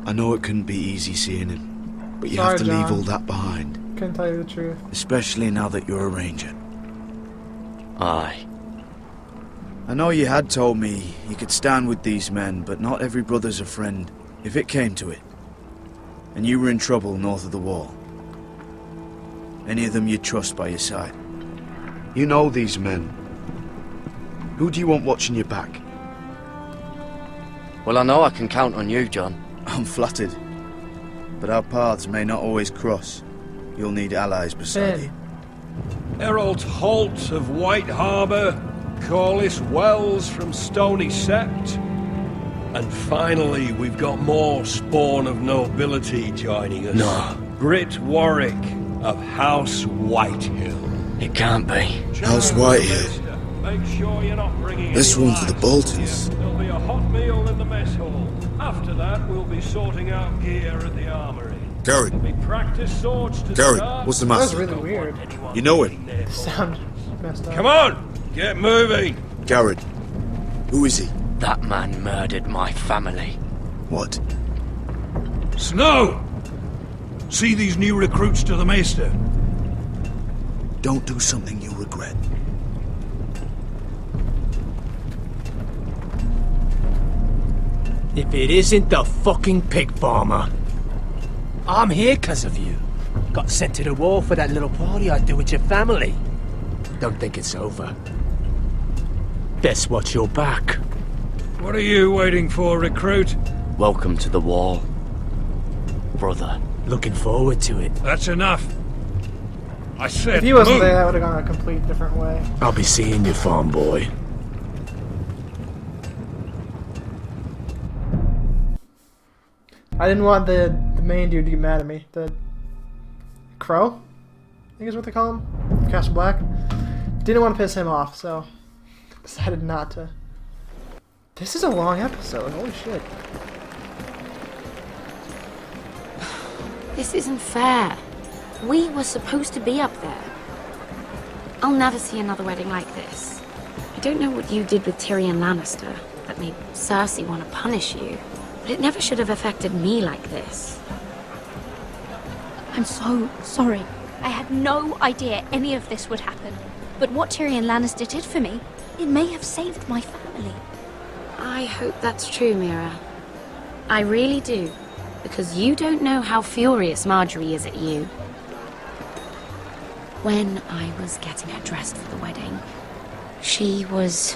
I know it couldn't be easy seeing him, but you Sorry, have to leave John. all that behind. Couldn't tell you the truth. Especially now that you're a ranger. Aye. I know you had told me you could stand with these men, but not every brother's a friend, if it came to it. And you were in trouble north of the wall. Any of them you'd trust by your side. You know these men. Who do you want watching your back? Well, I know I can count on you, John. I'm flattered. But our paths may not always cross. You'll need allies beside you. Errol Holt of White Harbour, Corliss Wells from Stony Sept. And finally, we've got more spawn of nobility joining us. No. Grit Warwick of House Whitehill. It can't be. House Whitehill. Make sure you're not bringing This any one's for the wine. Boltons. There'll be a hot meal in the mess hall. After that, we'll be sorting out gear at the armory. Gary. There'll be practice swords to Gary, start. what's the That was matter? really weird. You know him? Sound messed up. Come on! Get moving! Garrett. Who is he? That man murdered my family. What? Snow! See these new recruits to the Maester. Don't do something you regret. If it isn't the fucking pig farmer. I'm here 'cause of you. Got sent to the war for that little party I do with your family. Don't think it's over. Best watch your back. What are you waiting for, recruit? Welcome to the wall, brother. Looking forward to it. That's enough. I said If he wasn't move. there, that would have gone a complete different way. I'll be seeing you, farm boy. I didn't want the main dude to get mad at me. The Crow, I think is what they call him. Castle Black. Didn't want to piss him off, so decided not to. This is a long episode. Holy shit. This isn't fair. We were supposed to be up there. I'll never see another wedding like this. I don't know what you did with Tyrion Lannister that made Cersei want to punish you, but it never should have affected me like this. I'm so sorry. I had no idea any of this would happen. But what Tyrion Lannister did for me, it may have saved my family. I hope that's true, Mira. I really do, because you don't know how furious Marjorie is at you. When I was getting her dressed for the wedding, she was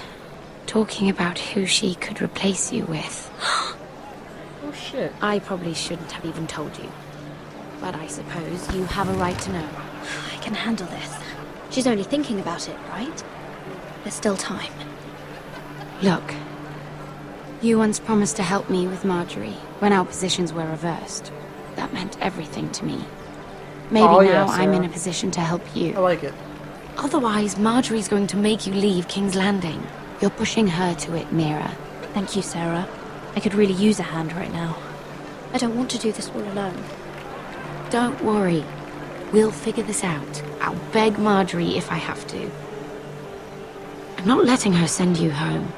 talking about who she could replace you with. Oh shit. I probably shouldn't have even told you, but I suppose you have a right to know. I can handle this. She's only thinking about it, right? There's still time. Look, you once promised to help me with Marjorie when our positions were reversed. That meant everything to me. Maybe Oh, now yeah, I'm in Sarah. a position to help you. I like it. Otherwise, Marjorie's going to make you leave King's Landing. You're pushing her to it, Mira. Thank you, Sarah. I could really use a hand right now. I don't want to do this all alone. Don't worry. We'll figure this out. I'll beg Marjorie if I have to. I'm not letting her send you home.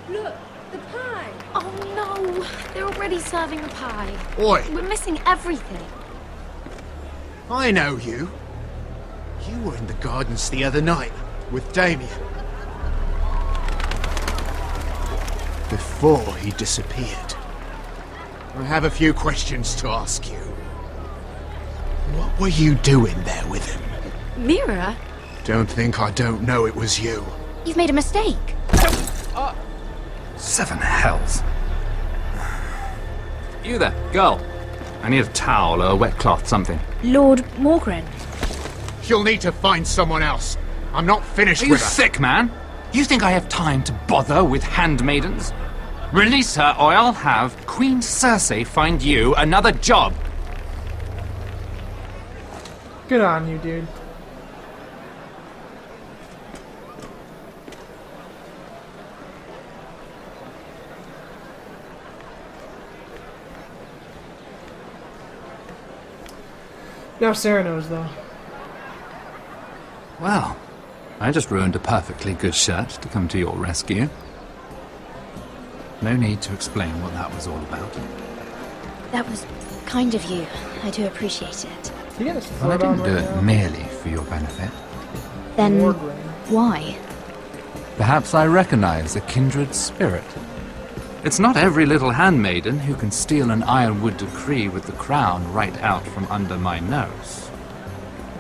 Look, the pie! Oh no! They're already serving the pie. Oi! We're missing everything. I know you. You were in the gardens the other night with Damien. Before he disappeared. I have a few questions to ask you. What were you doing there with him? Mira? Don't think I don't know it was you. You've made a mistake. Seven hells. You there, girl. I need a towel or a wet cloth, something. Lord Morgren. You'll need to find someone else. I'm not finished Are you with her. sick, man? You think I have time to bother with handmaidens? Release her, or I'll have Queen Cersei find you another job. Good on you, dude. Now Sarah knows, though. Well, I just ruined a perfectly good shirt to come to your rescue. No need to explain what that was all about. That was kind of you. I do appreciate it. Well, I didn't do it merely for your benefit. Then why? Perhaps I recognize a kindred spirit. It's not every little handmaiden who can steal an ironwood decree with the crown right out from under my nose.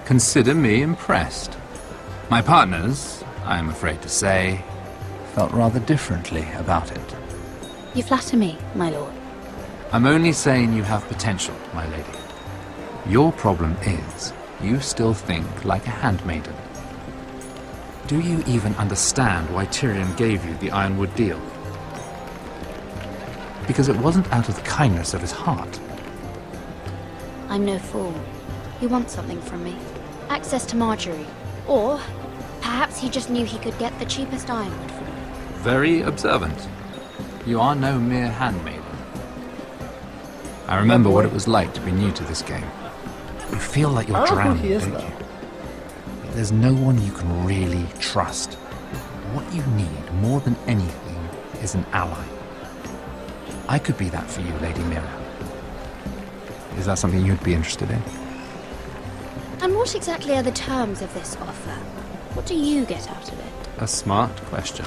Consider me impressed. My partners, I am afraid to say, felt rather differently about it. You flatter me, my lord. I'm only saying you have potential, my lady. Your problem is, you still think like a handmaiden. Do you even understand why Tyrion gave you the Ironwood deal? because it wasn't out of the kindness of his heart. I'm no fool. He wants something from me. Access to Marjorie. Or perhaps he just knew he could get the cheapest ironwood from me. Very observant. You are no mere handmaiden. I remember what it was like to be new to this game. You feel like you're drowning, don't you? There's no one you can really trust. What you need, more than anything, is an ally. I could be that for you, Lady Mira. Is that something you'd be interested in? And what exactly are the terms of this offer? What do you get out of it? A smart question.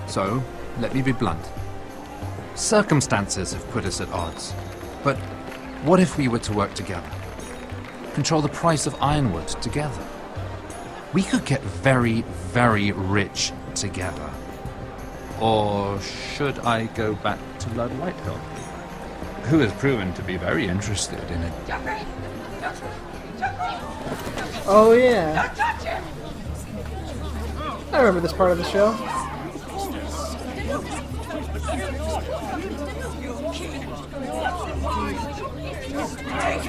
So, let me be blunt. Circumstances have put us at odds. But what if we were to work together? Control the price of ironwood together? We could get very, very rich together. Or should I go back to Lord Whitehill, who has proven to be very interested in it? Oh yeah. I remember this part of the show.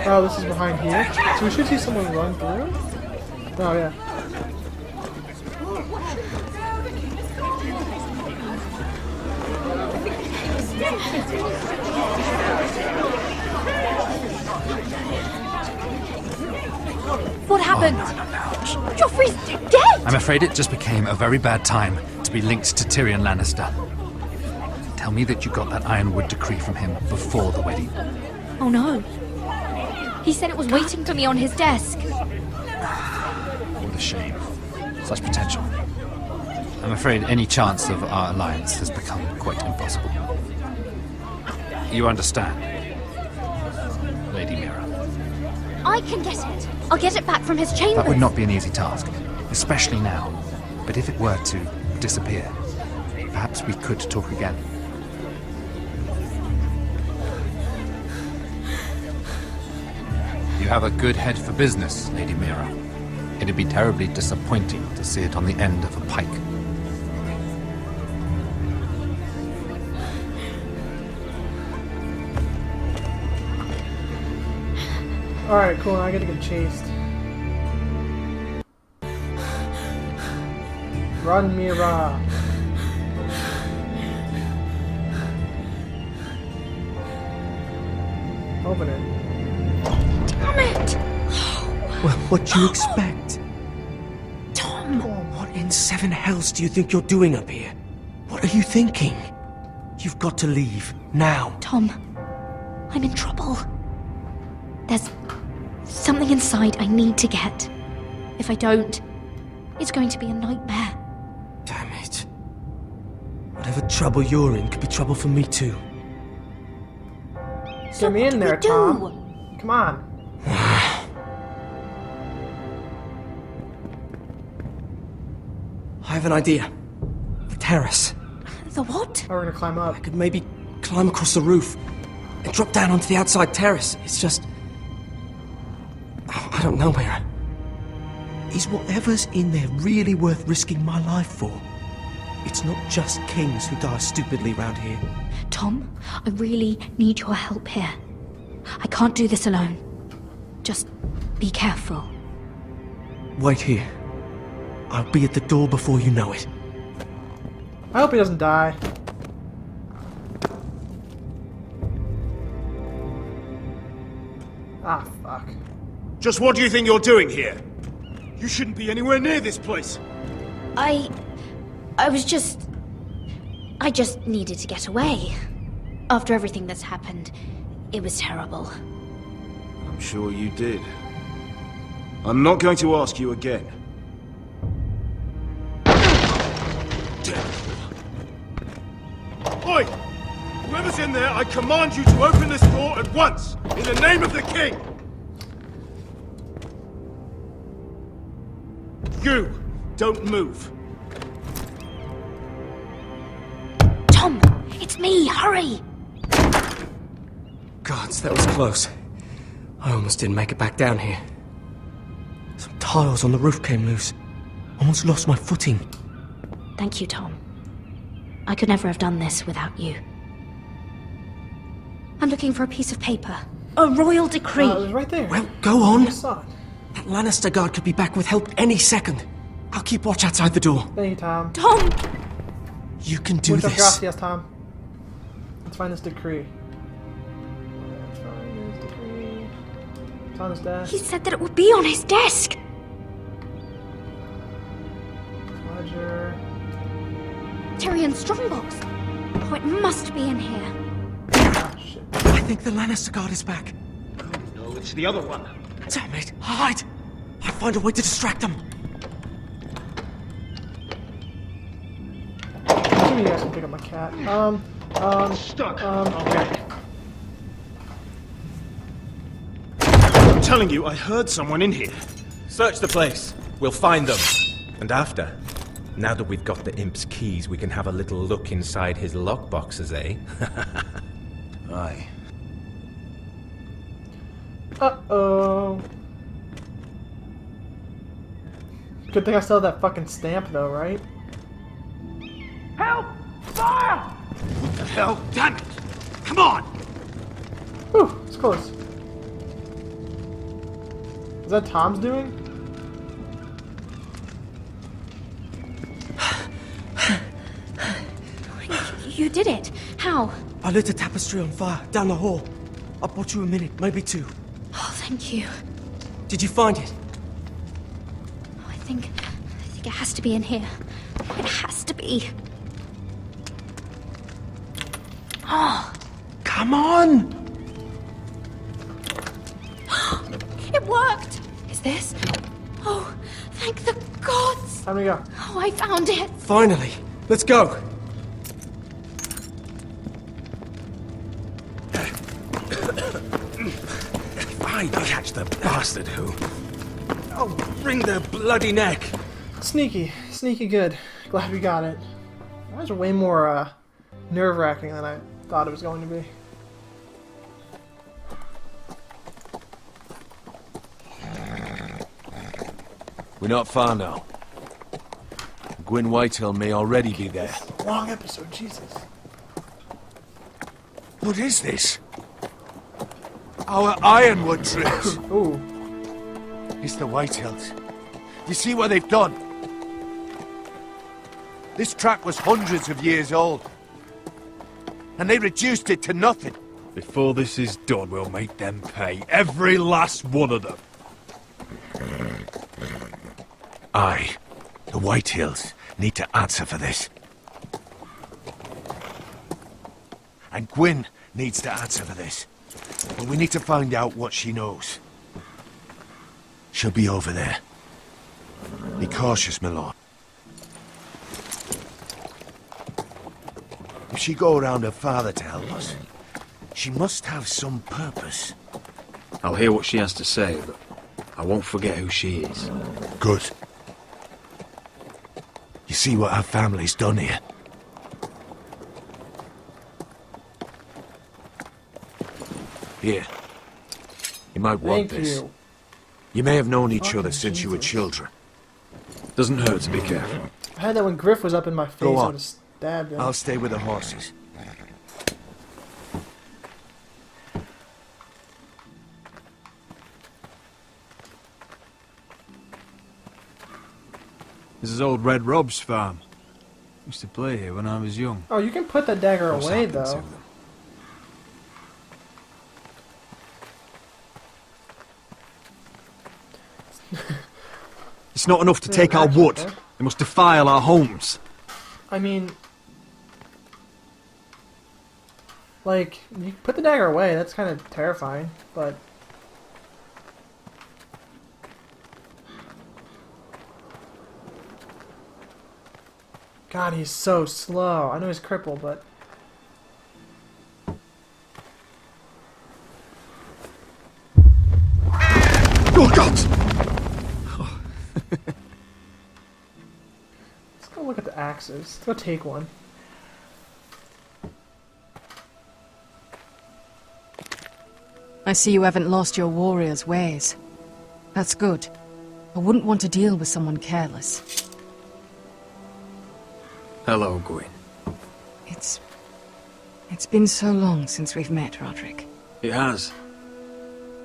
Oh, this is behind here. So we should see someone run through? Oh yeah. What happened? Oh, no. Joffrey's dead! I'm afraid it just became a very bad time to be linked to Tyrion Lannister. Tell me that you got that Ironwood decree from him before the wedding. Oh no. He said it was waiting for me on his desk. What a shame. Such potential. I'm afraid any chance of our alliance has become quite impossible. You understand, Lady Mira? I can get it. I'll get it back from his chambers. That would not be an easy task, especially now. But if it were to disappear, perhaps we could talk again. You have a good head for business, Lady Mira. It'd be terribly disappointing to see it on the end of a pike. Alright, cool, now I gotta get chased. Run, Mira. Open it. Damn it! Well, what do you expect? Tom! What in seven hells do you think you're doing up here? What are you thinking? You've got to leave, now. Tom, I'm in trouble. There's something inside I need to get. If I don't, it's going to be a nightmare. Damn it. Whatever trouble you're in could be trouble for me too. Get me in there, Tom. Come on. I have an idea. The terrace. The what? Oh, we're gonna climb up. I could maybe climb across the roof and drop down onto the outside terrace. It's just... I don't know, Mira. Is whatever's in there really worth risking my life for? It's not just kings who die stupidly round here. Tom, I really need your help here. I can't do this alone. Just be careful. Wait here. I'll be at the door before you know it. I hope he doesn't die. Ah, fuck. Just what do you think you're doing here? You shouldn't be anywhere near this place. I just needed to get away. After everything that's happened, it was terrible. I'm sure you did. I'm not going to ask you again. Oi! Whoever's in there, I command you to open this door at once! In the name of the king! You! Don't move! Tom! It's me! Hurry! Gods, that was close. I almost didn't make it back down here. Some tiles on the roof came loose. Almost lost my footing. Thank you, Tom. I could never have done this without you. I'm looking for a piece of paper. A royal decree. It was right there. Well, go on. I saw it. That Lannister guard could be back with help any second. I'll keep watch outside the door. Thank you, Tom. Tom! You can do Muchas this. gracias, Tom. Let's find this decree. Let's find this decree. It's on his desk. He said that it would be on his desk. Ledger. Tyrion Strongbox. Oh, it must be in here. Ah, shit. I think the Lannister guard is back. No, it's the other one. Damn it! Hide! I'll find a way to distract them. I'm assuming you guys can pick up my cat. Stuck. Okay. I'm telling you, I heard someone in here. Search the place. We'll find them. And after, now that we've got the imp's keys, we can have a little look inside his lockboxes, eh? Aye. Uh-oh. Good thing I still have that fucking stamp, though, right? Help! Fire! What the hell? Damn it! Come on! Whew, it's close. Is that Tom's doing? You did it. How? I lit a tapestry on fire down the hall. I bought you a minute, maybe two. Oh, thank you. Did you find it? Oh, I think it has to be in here. It has to be. Oh. Come on! It worked! Is this? Oh, thank the gods! Time to go. Oh, I found it! Finally! Let's go! I catch the bastard who... I'll wring their bloody neck! Sneaky. Sneaky good. Glad we got it. That was way more, nerve-wracking than I thought it was going to be. We're not far now. Gwyn Whitehill may already be there. Long episode, Jesus. What is this? Our Ironwood troops! Ooh. It's the Whitehills. You see what they've done? This track was hundreds of years old. And they reduced it to nothing. Before this is done, we'll make them pay. Every last one of them. Aye. The Whitehills need to answer for this. And Gwyn needs to answer for this. But we need to find out what she knows. She'll be over there. Be cautious, my lord. If she go around her father to help us, she must have some purpose. I'll hear what she has to say, but I won't forget who she is. Good. You see what our family's done here? Here. You might want Thank this. you. You may have known each Fucking other since you were Jesus. children. Doesn't hurt to be careful. I had that when Griff was up in my face. Go I on. would have stabbed him. I'll stay with the horses. This is old Red Rob's farm. Used to play here when I was young. Oh, you can put that dagger What's away, happened to though. them? It's not enough to Yeah, take our actually, wood. okay. They must defile our homes. I mean, like, you put the dagger away. That's kind of terrifying, but God, he's so slow. I know he's crippled, but Oh God! let's go look at the axes. Let's go take one. I see you haven't lost your warrior's ways. That's good. I wouldn't want to deal with someone careless. Hello, Gwyn. It's It's been so long since we've met, Roderick. It has.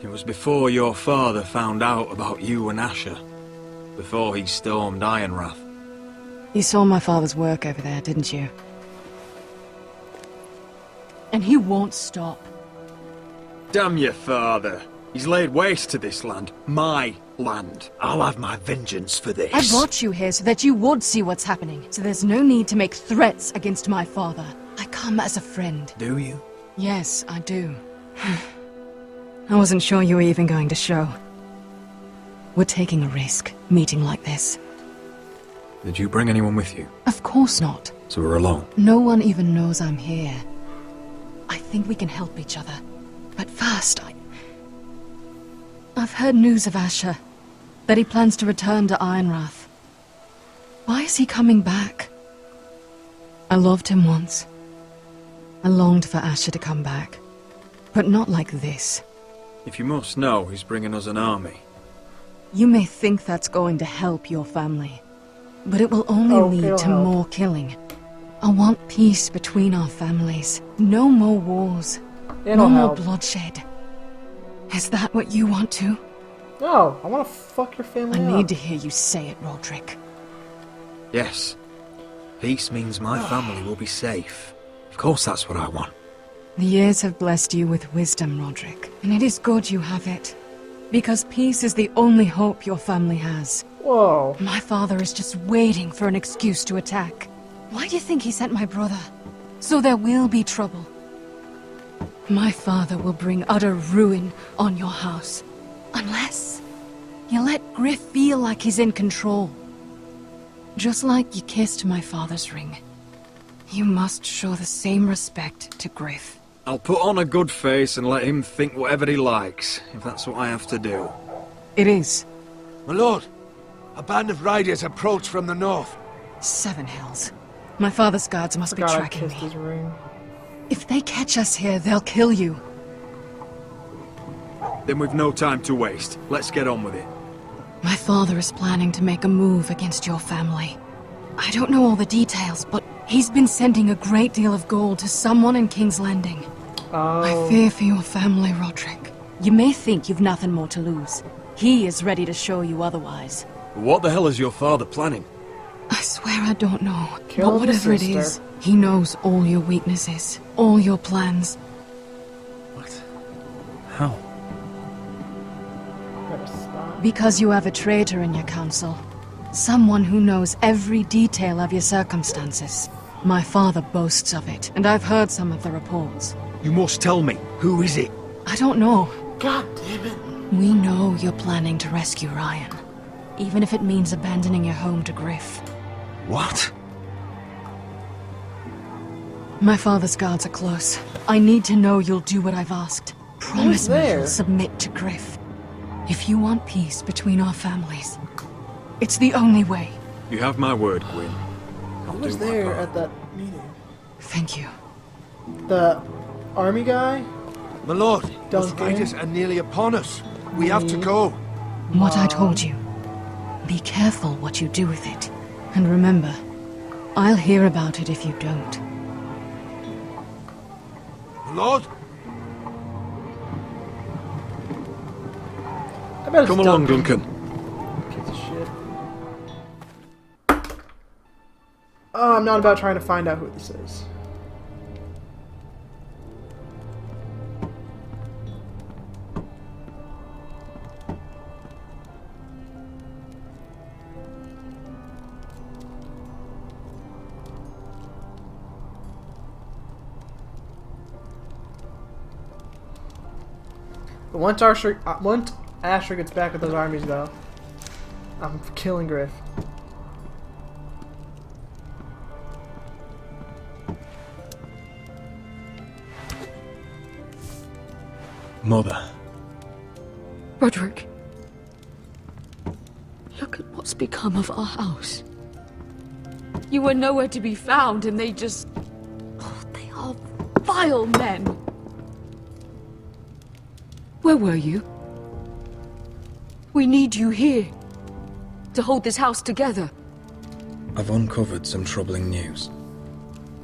It was before your father found out about you and Asher. Before he stormed Ironrath. You saw my father's work over there, didn't you? And he won't stop. Damn your father. He's laid waste to this land. My land. I'll have my vengeance for this. I brought you here so that you would see what's happening. So there's no need to make threats against my father. I come as a friend. Do you? Yes, I do. I wasn't sure you were even going to show. We're taking a risk, meeting like this. Did you bring anyone with you? Of course not. So we're alone? No one even knows I'm here. I think we can help each other. But first, I've heard news of Asher. That he plans to return to Ironrath. Why is he coming back? I loved him once. I longed for Asher to come back. But not like this. If you must know, he's bringing us an army. You may think that's going to help your family. But it will only lead to more killing. I want peace between our families. No more wars. No more bloodshed. Is that what you want too? No, I want to fuck your family up. I need to hear you say it, Roderick. Yes. Peace means my family will be safe. Of course that's what I want. The years have blessed you with wisdom, Roderick. And it is good you have it. Because peace is the only hope your family has. Whoa. My father is just waiting for an excuse to attack. Why do you think he sent my brother? So there will be trouble. My father will bring utter ruin on your house. Unless you let Griff feel like he's in control. Just like you kissed my father's ring. You must show the same respect to Griff. I'll put on a good face and let him think whatever he likes, if that's what I have to do. It is. My lord, a band of riders approach from the north. 7 hells. My father's guards must be tracking me. His ring. If they catch us here, they'll kill you. Then we've no time to waste. Let's get on with it. My father is planning to make a move against your family. I don't know all the details, but he's been sending a great deal of gold to someone in King's Landing. I fear for your family, Roderick. You may think you've nothing more to lose. He is ready to show you otherwise. What the hell is your father planning? I swear I don't know. Kill but whatever it sister. is, he knows all your weaknesses, all your plans. What? How? Because you have a traitor in your council. Someone who knows every detail of your circumstances. My father boasts of it, and I've heard some of the reports. You must tell me. Who is it? I don't know. God damn it. We know you're planning to rescue Ryan. Even if it means abandoning your home to Griff. What? My father's guards are close. I need to know you'll do what I've asked. Promise me you'll submit to Griff. If you want peace between our families, it's the only way. You have my word, Gwyn. Who was there at that meeting? Thank you. The army guy? My lord, those Duncan? riders are nearly upon us. We have to go. What I told you. Be careful what you do with it. And remember, I'll hear about it if you don't. My lord? I bet it's Come along, Duncan. Piece of shit. Oh, I'm not about trying to find out who this is. But once Asher gets back with those armies, though, I'm killing Griff. Mother. Roderick. Look at what's become of our house. You were nowhere to be found, and they just... Oh, they are vile men. Where were you? We need you here. To hold this house together. I've uncovered some troubling news.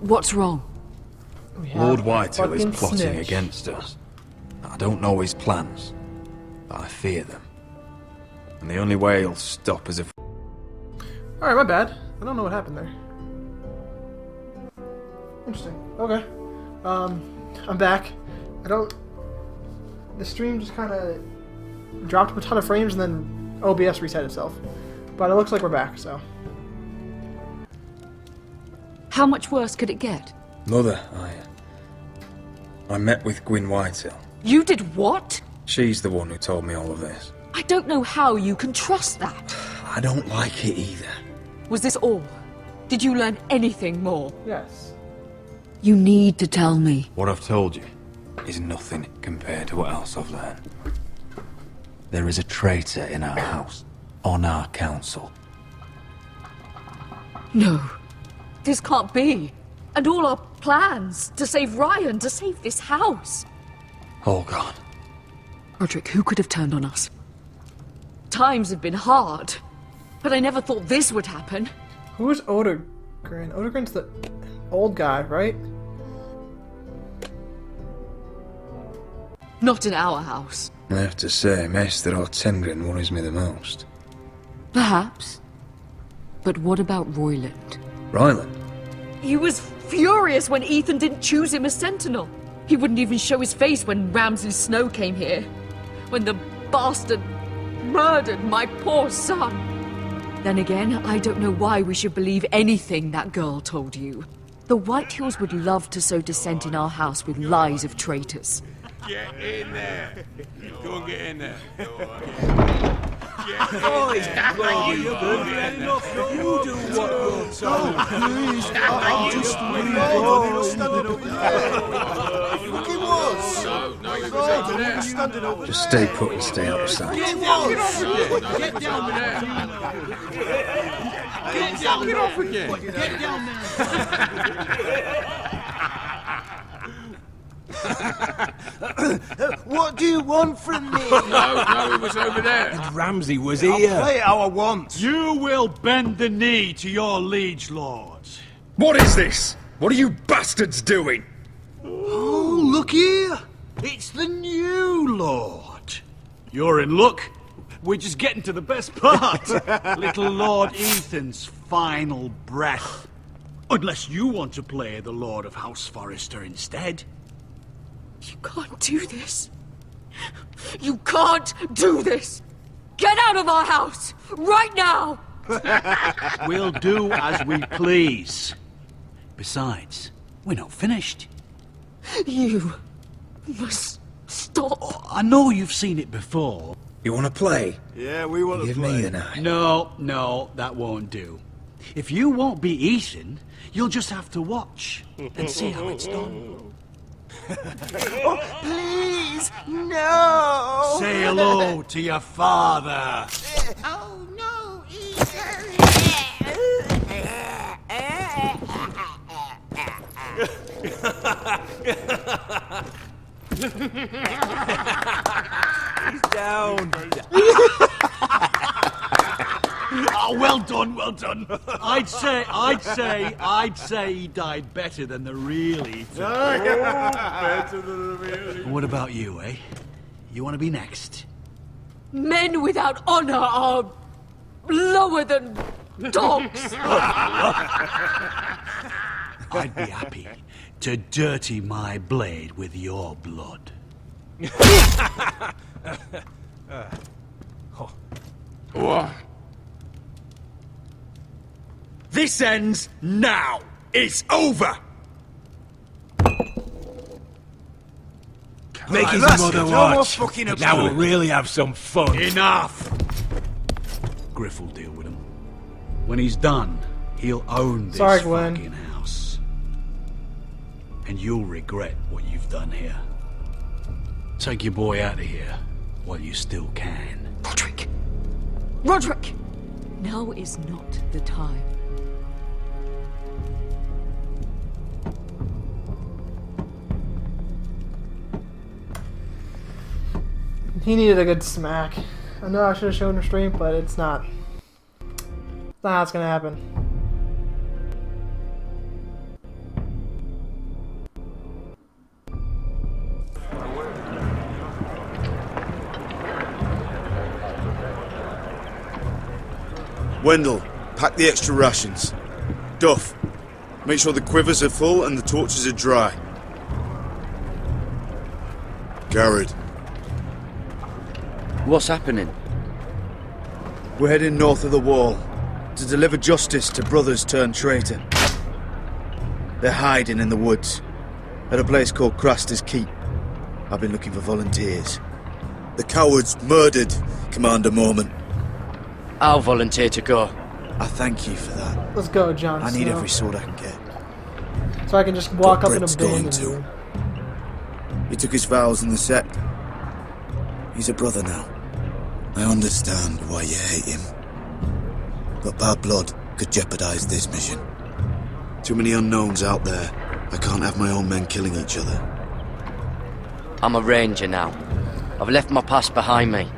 What's wrong? We have Lord Whitehill is fucking plotting snitch. against us. I don't know his plans, but I fear them. And the only way he'll stop is if... Alright, my bad. I don't know what happened there. Interesting. Okay. I'm back. The stream just kind of dropped a ton of frames and then OBS reset itself. But it looks like we're back, so. How much worse could it get? Mother, I met with Gwyn Whitehill. You did what? She's the one who told me all of this. I don't know how you can trust that. I don't like it either. Was this all? Did you learn anything more? Yes. You need to tell me. What I've told you is nothing compared to what else I've learned. There is a traitor in our house, on our council. No. This can't be. And all our plans to save Ryan, to save this house. All gone. Roderick, who could have turned on us? Times have been hard, but I never thought this would happen. Who's Odegrin? Odegrin's the old guy, right? Not in our house. I have to say, Maester Ortengren worries me the most. Perhaps. But what about Royland? Ryland? He was furious when Ethan didn't choose him as Sentinel. He wouldn't even show his face when Ramsay Snow came here. When the bastard murdered my poor son. Then again, I don't know why we should believe anything that girl told you. The Whitehills would love to sow dissent in our house with lies of traitors. Get in there. Go and get in there. Just stay put and stay out of sight. Get down there. Get off again. Get down What do you want from me? No, it was over there. And Ramsay was I'll here. play how I want. You will bend the knee to your liege lord. What is this? What are you bastards doing? Oh, look here. It's the new lord. You're in luck. We're just getting to the best part. Little Lord Ethan's final breath. Unless you want to play the Lord of House Forrester instead. You can't do this. You can't do this. Get out of our house right now. We'll do as we please. Besides, we're not finished. You must stop. Oh, I know you've seen it before. You want to play? Yeah, we want to Give play. me the knife. No, that won't do. If you won't be Ethan, you'll just have to watch and see how it's done. Oh, please, no! Say hello to your father. Oh, no, He's down. Oh, well done, well done. I'd say he died better than the real Ethan. Better than the real. What about you, eh? You want to be next? Men without honor are lower than dogs. I'd be happy to dirty my blade with your blood. What? This ends now. It's over. Make his that's mother it. No more watch. fucking up Now to we'll it. really have some fun. Enough! Griff will deal with him. When he's done, he'll own this Sorry, Gwen. fucking house. And you'll regret what you've done here. Take your boy out of here while you still can. Roderick! Roderick! Now is not the time. He needed a good smack. I know I should have shown the stream, but it's not. It's not how it's gonna happen. Wendell, pack the extra rations. Duff, make sure the quivers are full and the torches are dry. Garrett. What's happening? We're heading north of the wall to deliver justice to brothers turned traitor. They're hiding in the woods at a place called Craster's Keep. I've been looking for volunteers. The cowards murdered Commander Mormon. I'll volunteer to go. I thank you for that. Let's go, Jon I need Snow. every sword I can get. So I can just walk up and Britt's abandon going too. you. He took his vows in the sect. He's a brother now. I understand why you hate him. But bad blood could jeopardize this mission. Too many unknowns out there. I can't have my own men killing each other. I'm a ranger now. I've left my past behind me,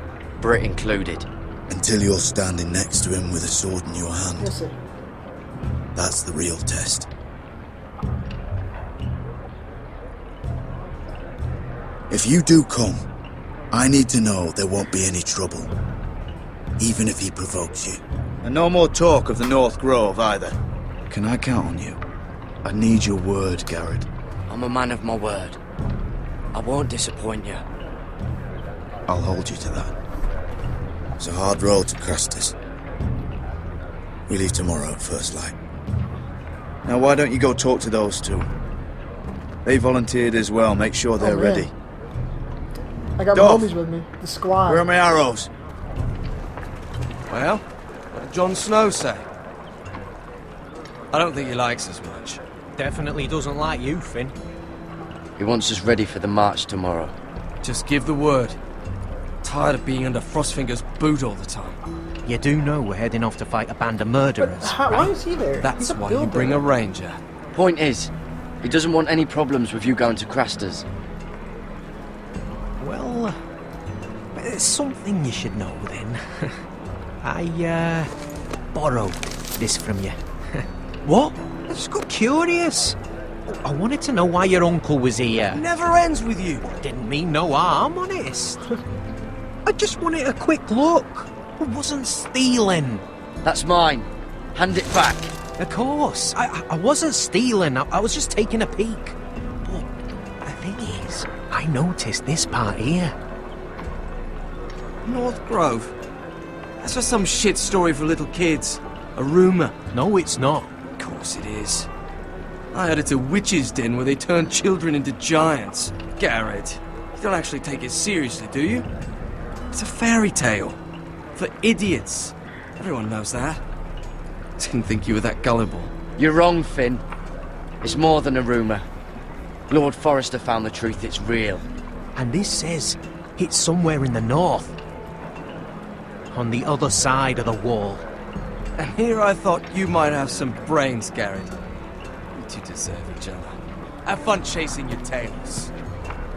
Britt included. Until you're standing next to him with a sword in your hand. Yes, sir. That's the real test. If you do come, I need to know there won't be any trouble. Even if he provokes you. And no more talk of the North Grove either. Can I count on you? I need your word, Garrett. I'm a man of my word. I won't disappoint you. I'll hold you to that. It's a hard road to Craster's. We leave tomorrow at first light. Now why don't you go talk to those two? They volunteered as well. Make sure they're man. ready. I got Dolph, my homies with me. The squad. Where are my arrows? Well, what did Jon Snow say? I don't think he likes us much. Definitely doesn't like you, Finn. He wants us ready for the march tomorrow. Just give the word. Tired of being under Frostfinger's boot all the time. You do know we're heading off to fight a band of murderers, Why right? is he there? That's He's a why you builder. bring a ranger. Point is, he doesn't want any problems with you going to Craster's. Well, there's something you should know then. I borrowed this from you. What? I just got curious. I wanted to know why your uncle was here. Never ends with you. Didn't mean no harm, honest. I just wanted a quick look. I wasn't stealing. That's mine. Hand it back. Of course. I wasn't stealing. I was just taking a peek. But the thing is, I noticed this part here. North Grove? That's just some shit story for little kids. A rumour. No, it's not. Of course it is. I heard it's a witch's den where they turn children into giants. Garrett, you don't actually take it seriously, do you? It's a fairy tale. For idiots. Everyone knows that. Didn't think you were that gullible. You're wrong, Finn. It's more than a rumour. Lord Forrester found the truth, it's real. And this says it's somewhere in the north. On the other side of the wall. And here I thought you might have some brains, Garrett. You two deserve each other. Have fun chasing your tails.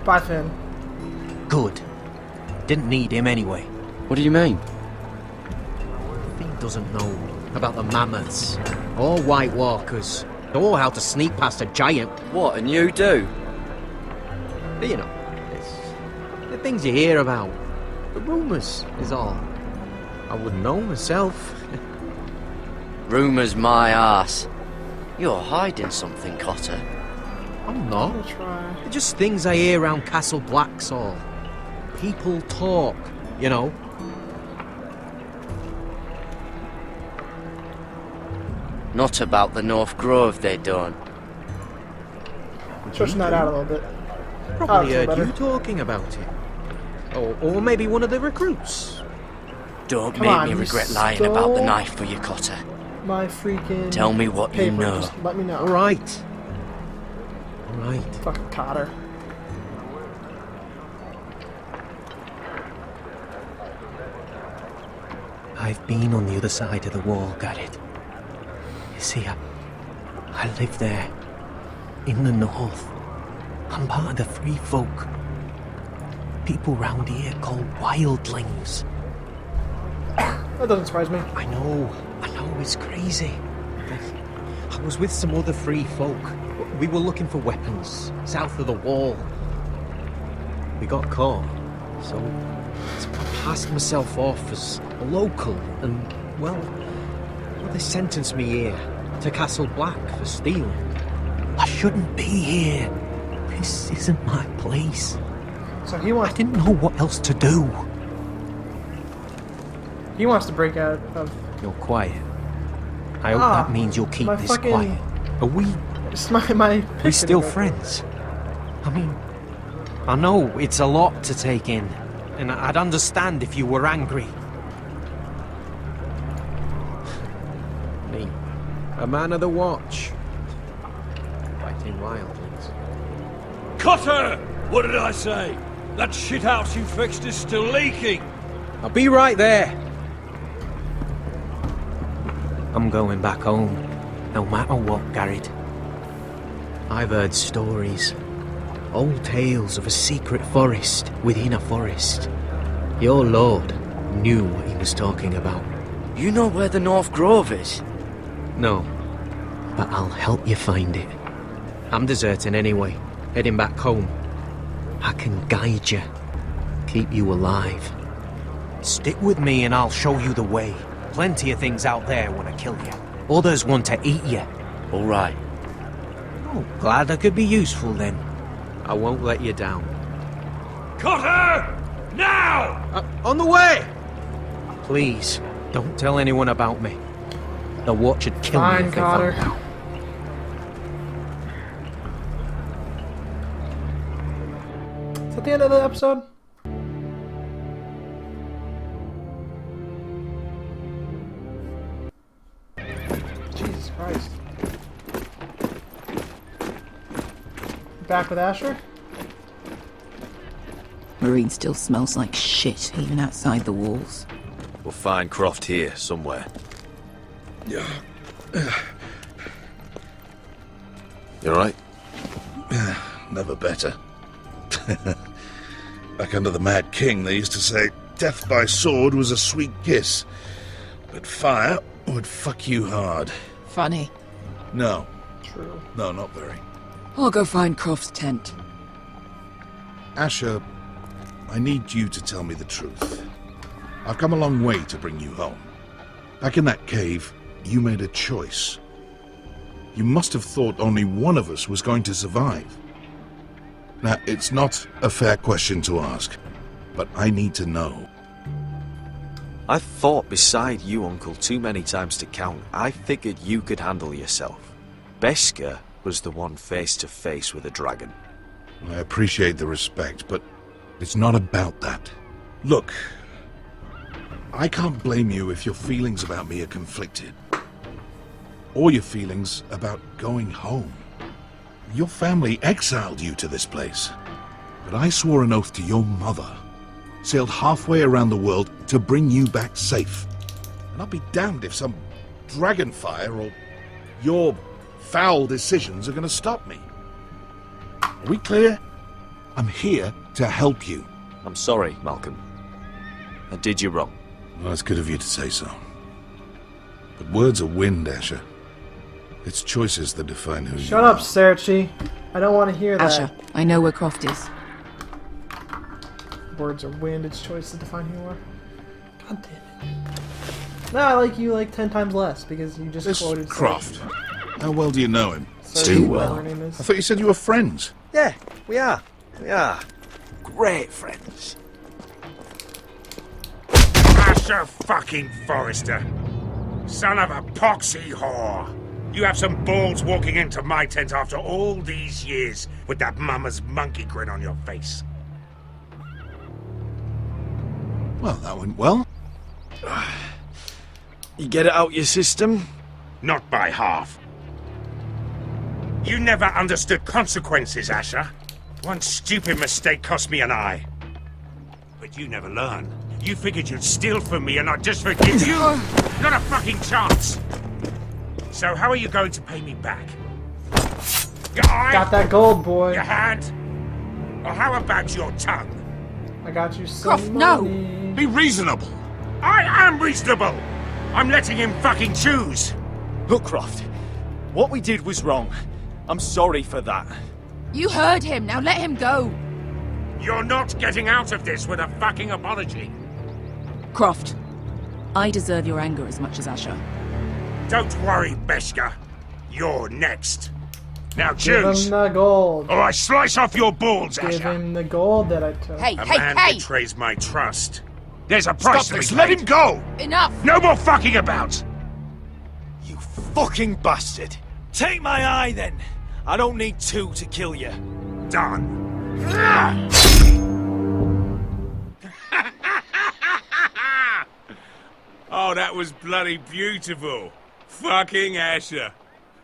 Bye, Finn. Good. Didn't need him anyway. What do you mean? Finn doesn't know about the mammoths, or White Walkers, or how to sneak past a giant. What, and you do? But you know, it's the things you hear about. The rumours is all. I wouldn't know myself. Rumours my arse. You're hiding something, Cotter. I'm not. I'll try. They're just things I hear around Castle Blacksall. People talk, you know. Not about the North Grove, they don't. Stretching that out a little bit. Probably feel heard better. you talking about it. Or maybe one of the recruits. Don't Come make on, me you regret lying about the stole- knife for you, Cotter. My freaking. Tell me what you paper. know. Just let me know. All right. All right. Fucking Cotter. I've been on the other side of the wall, Garrett. You see, I live there. In the north. I'm part of the free folk. People round here called wildlings. That doesn't surprise me. I know, it's crazy. I was with some other free folk. We were looking for weapons, south of the wall. We got caught, so I passed myself off as a local, and, well, Well, they sentenced me here, to Castle Black, for stealing. I shouldn't be here. This isn't my place. So he wants... I didn't know what else to do. He wants to break out of... You're quiet. I hope that means you'll keep this quiet. Are we... It's my we still friends? I mean, I know it's a lot to take in, and I'd understand if you were angry. Me, a man of the watch. Fighting wildlings. Cutter! What did I say? That shithouse you fixed is still leaking! I'll be right there. I'm going back home, no matter what, Garrett. I've heard stories. Old tales of a secret forest within a forest. Your lord knew what he was talking about. You know where the North Grove is? No, but I'll help you find it. I'm deserting anyway, heading back home. I can guide you, keep you alive. Stick with me and I'll show you the way. Plenty of things out there want to kill you. Others want to eat you. All right. Oh, glad I could be useful then. I won't let you down. Cutter! Now! On the way! Please, don't tell anyone about me. The watch would kill me if they found out. Is that the end of the episode? Jesus Christ. Back with Asher? Marine still smells like shit, even outside the walls. We'll find Croft here, somewhere. Yeah. You alright? Never better. Back under the Mad King, they used to say death by sword was a sweet kiss, but fire would fuck you hard. Funny. No. True. No, not very. I'll go find Croft's tent. Asher, I need you to tell me the truth. I've come a long way to bring you home. Back in that cave, you made a choice. You must have thought only one of us was going to survive. Now, it's not a fair question to ask, but I need to know. I've fought beside you, Uncle, too many times to count. I figured you could handle yourself. Beskar was the one face to face with a dragon. I appreciate the respect, but it's not about that. Look, I can't blame you if your feelings about me are conflicted. Or your feelings about going home. Your family exiled you to this place. But I swore an oath to your mother, sailed halfway around the world to bring you back safe. And I'll be damned if some dragonfire or your foul decisions are going to stop me. Are we clear? I'm here to help you. I'm sorry, Malcolm. I did you wrong. Well, it's good of you to say so. But words are wind, Asher. It's choices that define who you are. Shut up, Serchi. I don't want to hear that. Asher, I know where Croft is. Words are wind, it's choices that define who you are. God damn it. No, I like you like 10 times less because you just quoted Croft. How well do you know him? Too well. Her name is. I thought you said you were friends. Yeah, we are. We are. Great friends. Asher fucking Forrester. Son of a poxy whore. You have some balls walking into my tent after all these years with that mama's monkey grin on your face. Well, that went well. You get it out your system? Not by half. You never understood consequences, Asher. One stupid mistake cost me an eye. But you never learn. You figured you'd steal from me and I'd just forgive you? Not a fucking chance! So how are you going to pay me back? Your eye? Got that gold, boy. Your hand? Or how about your tongue? I got you some Croft, money. no! Be reasonable! I am reasonable! I'm letting him fucking choose! Look, Croft, what we did was wrong. I'm sorry for that. You heard him, now let him go! You're not getting out of this with a fucking apology. Croft, I deserve your anger as much as Asher. Don't worry, Beskha. You're next. Now Give choose, him the gold. or I slice off your balls, Give Asher. him the gold that I took. Hey, A hey, man hey! betrays my trust. There's a price to be this, let paid. him go! Enough! No more fucking about! You fucking bastard! Take my eye then. I don't need two to kill you. Done. Oh, that was bloody beautiful. Fucking Asher.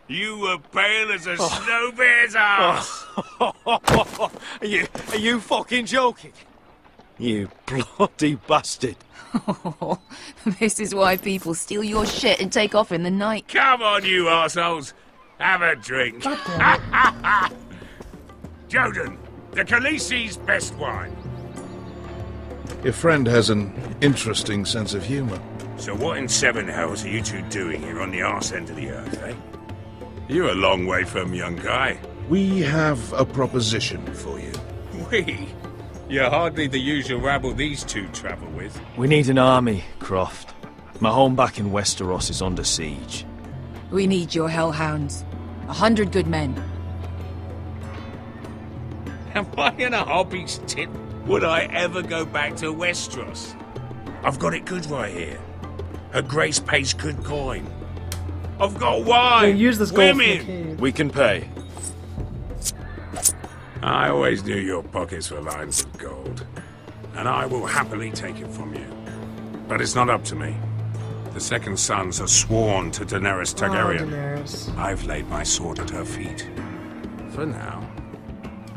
You were pale as a snow bear's ass. Are you fucking joking? You bloody bastard. This is why people steal your shit and take off in the night. Come on, you assholes. Have a drink. Joden, the Khaleesi's best wine. Your friend has an interesting sense of humor. So what in seven hells are you two doing here on the arse end of the earth, eh? You're a long way from, young guy. We have a proposition for you. We? You're hardly the usual rabble these two travel with. We need an army, Croft. My home back in Westeros is under siege. We need your hellhounds. 100 good men. Am I in a hobby's tip? Would I ever go back to Westeros? I've got it good right here. Her Grace pays good coin. I've got wine, Use this gold from the women. cave. We can pay. I always knew your pockets were lined with gold, and I will happily take it from you. But it's not up to me. The Second Sons are sworn to Daenerys Targaryen. Daenerys. I've laid my sword at her feet. For now.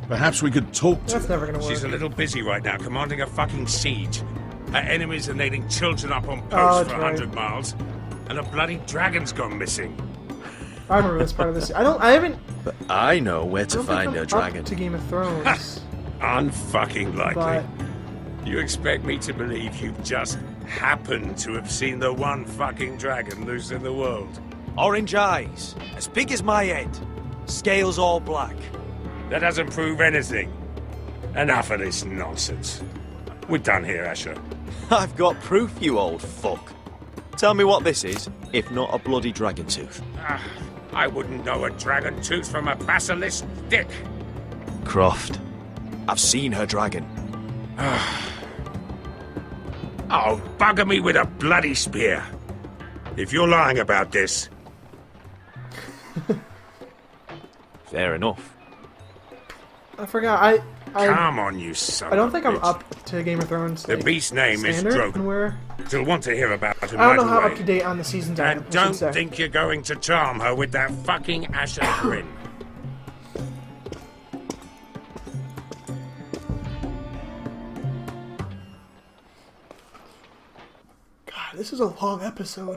Perhaps we could talk to That's her. never gonna work. She's a little busy right now, commanding a fucking siege. Her enemies are nailing children up on Oh, posts that's for right. 100 miles, and a bloody dragon's gone missing. I remember this part of this. I haven't. But I know where I to don't think find I'm her up dragon. to Game of Thrones. Unfucking likely. But You expect me to believe you've just happened to have seen the one fucking dragon loose in the world? Orange eyes, as big as my head. Scales all black. That doesn't prove anything. Enough of this nonsense. We're done here, Asher. I've got proof, you old fuck. Tell me what this is, if not a bloody dragon tooth. I wouldn't know a dragon tooth from a basilisk dick. Croft, I've seen her dragon. Oh, bugger me with a bloody spear. If you're lying about this, Fair enough. I forgot. come on, you son I don't of think a I'm bitch. up to Game of Thrones. The like, beast's name is standard, Drogon. and where She'll want to hear about it I don't right know how away. up to date on the seasons are. And I should don't say. think you're going to charm her with that fucking Asher grin. God, this is a long episode.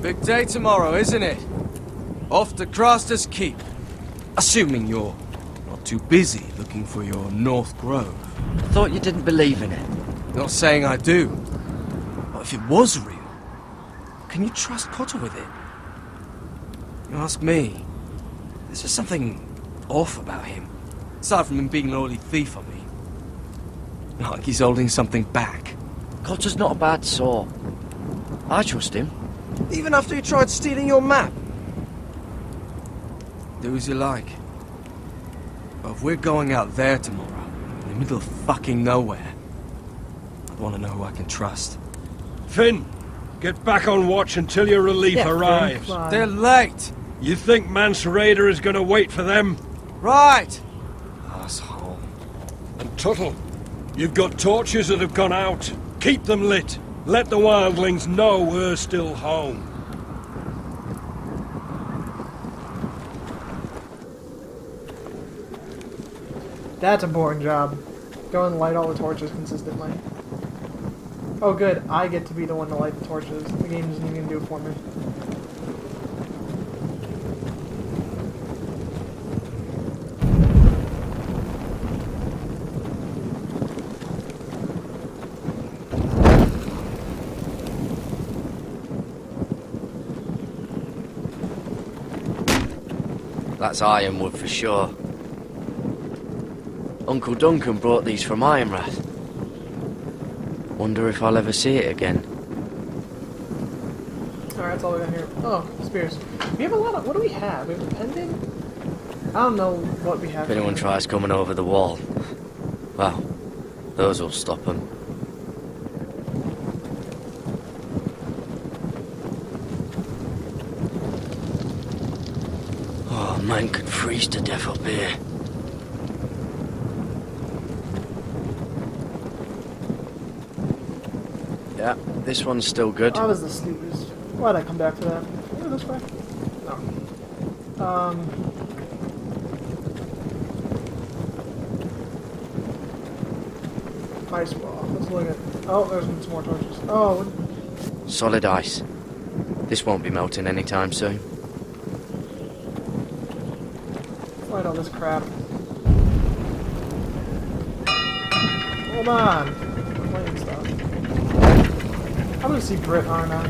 Big day tomorrow, isn't it? Off to Craster's Keep. Assuming you're not too busy looking for your North Grove. I thought you didn't believe in it. Not saying I do. But if it was real, can you trust Cotter with it? You ask me, there's just something off about him. Aside from him being an early thief on me. Not like he's holding something back. Cotter's not a bad sort. I trust him. Even after he tried stealing your map. Do as you like. But if we're going out there tomorrow, in the middle of fucking nowhere, I want to know who I can trust. Finn, get back on watch until your relief Yeah, Finn, arrives. come on. They're late! You think Mance Raider is going to wait for them? Right! Asshole. And Tuttle, you've got torches that have gone out. Keep them lit. Let the wildlings know we're still home. That's a boring job. Go and light all the torches consistently. Oh good, I get to be the one to light the torches. The game isn't even gonna do it for me. That's ironwood for sure. Uncle Duncan brought these from Ironrath. Wonder if I'll ever see it again. Alright, that's all we got here. Oh, spears. We have a lot of... What do we have? We have a pendant? I don't know what we have. If anyone tries coming over the wall, well, those will stop them. Oh, man could freeze to death up here. Yeah, this one's still good. I was the sleepers. Why'd I come back to that? Can I go this way? No. Ice ball. Let's look at... Oh, there's some more torches. Oh. Solid ice. This won't be melting anytime soon. Light all this crap. Hold on. I'm playing stuff. I'm gonna see Brit, aren't I?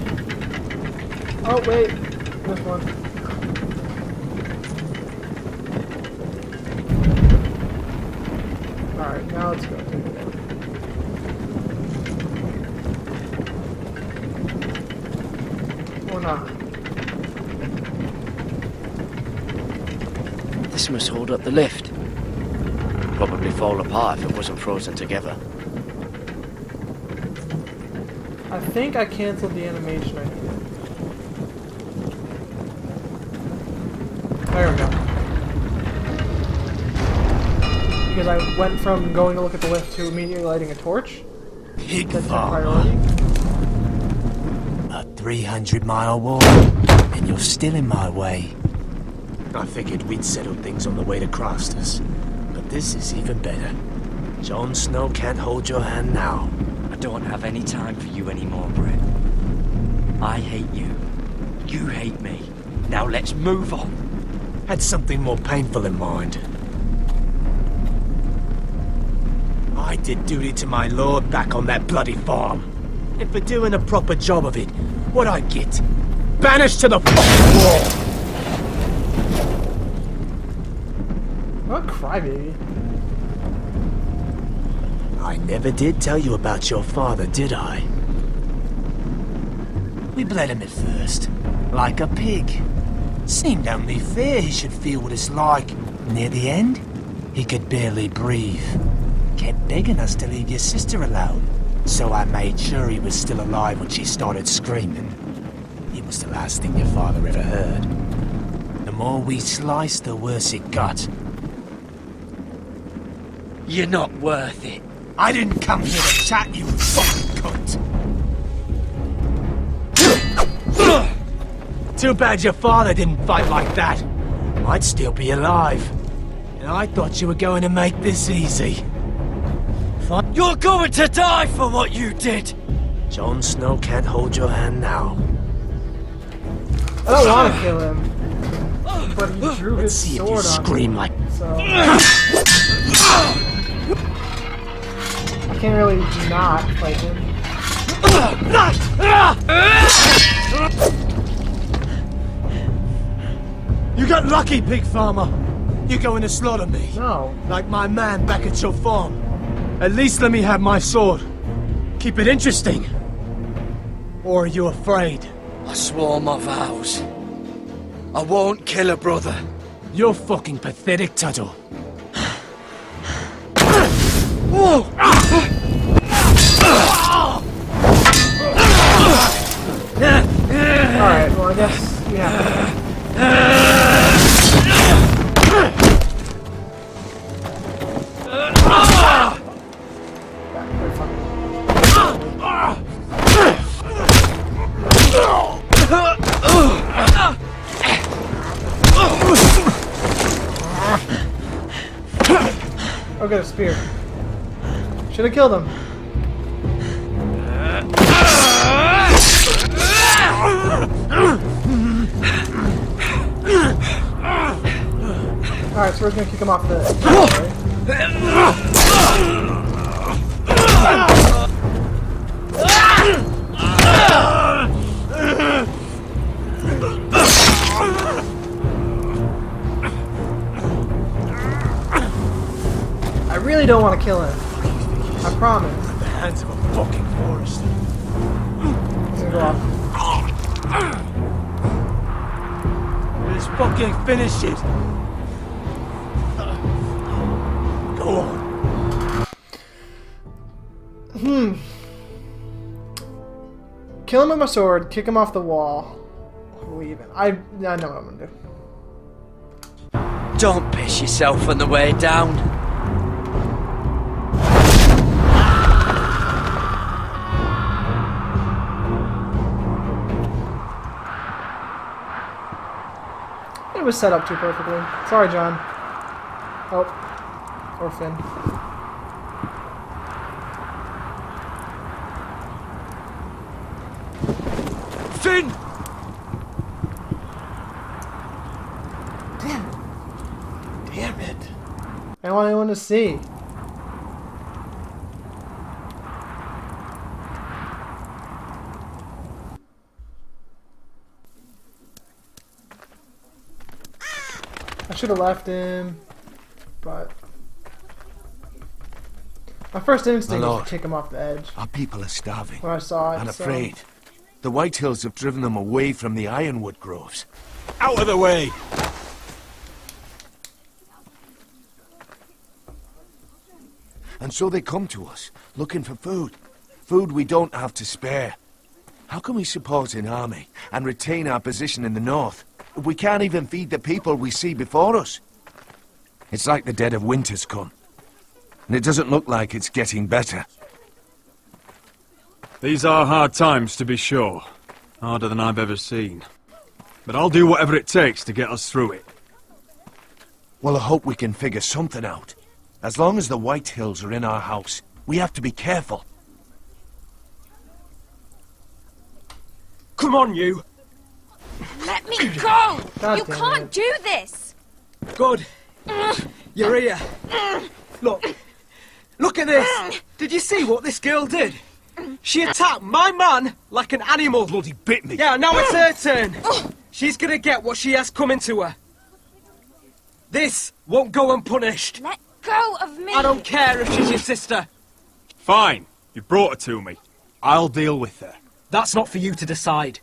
Oh, wait. This one. Alright, now let's go. Or not. This must hold up the lift. Probably fall apart if it wasn't frozen together. I think I canceled the animation I needed. There we go. Because I went from going to look at the lift to immediately lighting a torch. Pig That's a farm. priority. A 300-mile walk, and you're still in my way. I figured we'd settle things on the way to Crostas, but this is even better. Jon Snow can't hold your hand now. I don't have any time for you anymore, Brett. I hate you. You hate me. Now let's move on. Had something more painful in mind. I did duty to my lord back on that bloody farm. And for doing a proper job of it, what'd I get? Banished to the fucking wall! What a crybaby. I never did tell you about your father, did I? We bled him at first, like a pig. Seemed only fair he should feel what it's like. Near the end, he could barely breathe. Kept begging us to leave your sister alone, so I made sure he was still alive when she started screaming. It was the last thing your father ever heard. The more we sliced, the worse it got. You're not worth it. I didn't come here to chat, you fucking cunt! Too bad your father didn't fight like that. I'd still be alive. And I thought you were going to make this easy. You're going to die for what you did! Jon Snow can't hold your hand now. I don't want to kill him. But he drew his See if sword you on scream me, like... so... I can't really not fight him. You got lucky, pig farmer. You're going to slaughter me. No. Like my man back at your farm. At least let me have my sword. Keep it interesting. Or are you afraid? I swore my vows. I won't kill a brother. You're fucking pathetic, Tuttle. Alright, well I guess we have Oh, got a spear. Should have killed him. Alright, so we're gonna kick him off the... really don't want to kill him. I promise. The hands of a fucking forest. He's gonna go off. Let's fucking finish it. Go on. Kill him with my sword, kick him off the wall. Leave him. I know what I'm gonna do. Don't piss yourself on the way down. It was set up too perfectly. Sorry, John. Oh. Or Finn. Finn! Damn it. I don't want anyone to see. I should have left him, but my first instinct was to kick him off the edge. Our people are starving. When I saw it, and so- afraid. The Whitehills have driven them away from the ironwood groves. Out of the way! And so they come to us, looking for food. Food we don't have to spare. How can we support an army and retain our position in the north if we can't even feed the people we see before us? It's like the dead of winter's come. And it doesn't look like it's getting better. These are hard times, to be sure. Harder than I've ever seen. But I'll do whatever it takes to get us through it. Well, I hope we can figure something out. As long as the Whitehills are in our house, we have to be careful. Come on, you! Let me go! God You damn can't it. do this! Good. You're here. Look. Look at this! Did you see what this girl did? She attacked my man like an animal. Bloody bit me. Yeah, now it's her turn. She's gonna get what she has coming to her. This won't go unpunished. Let go of me! I don't care if she's your sister. Fine. You brought her to me. I'll deal with her. That's not for you to decide.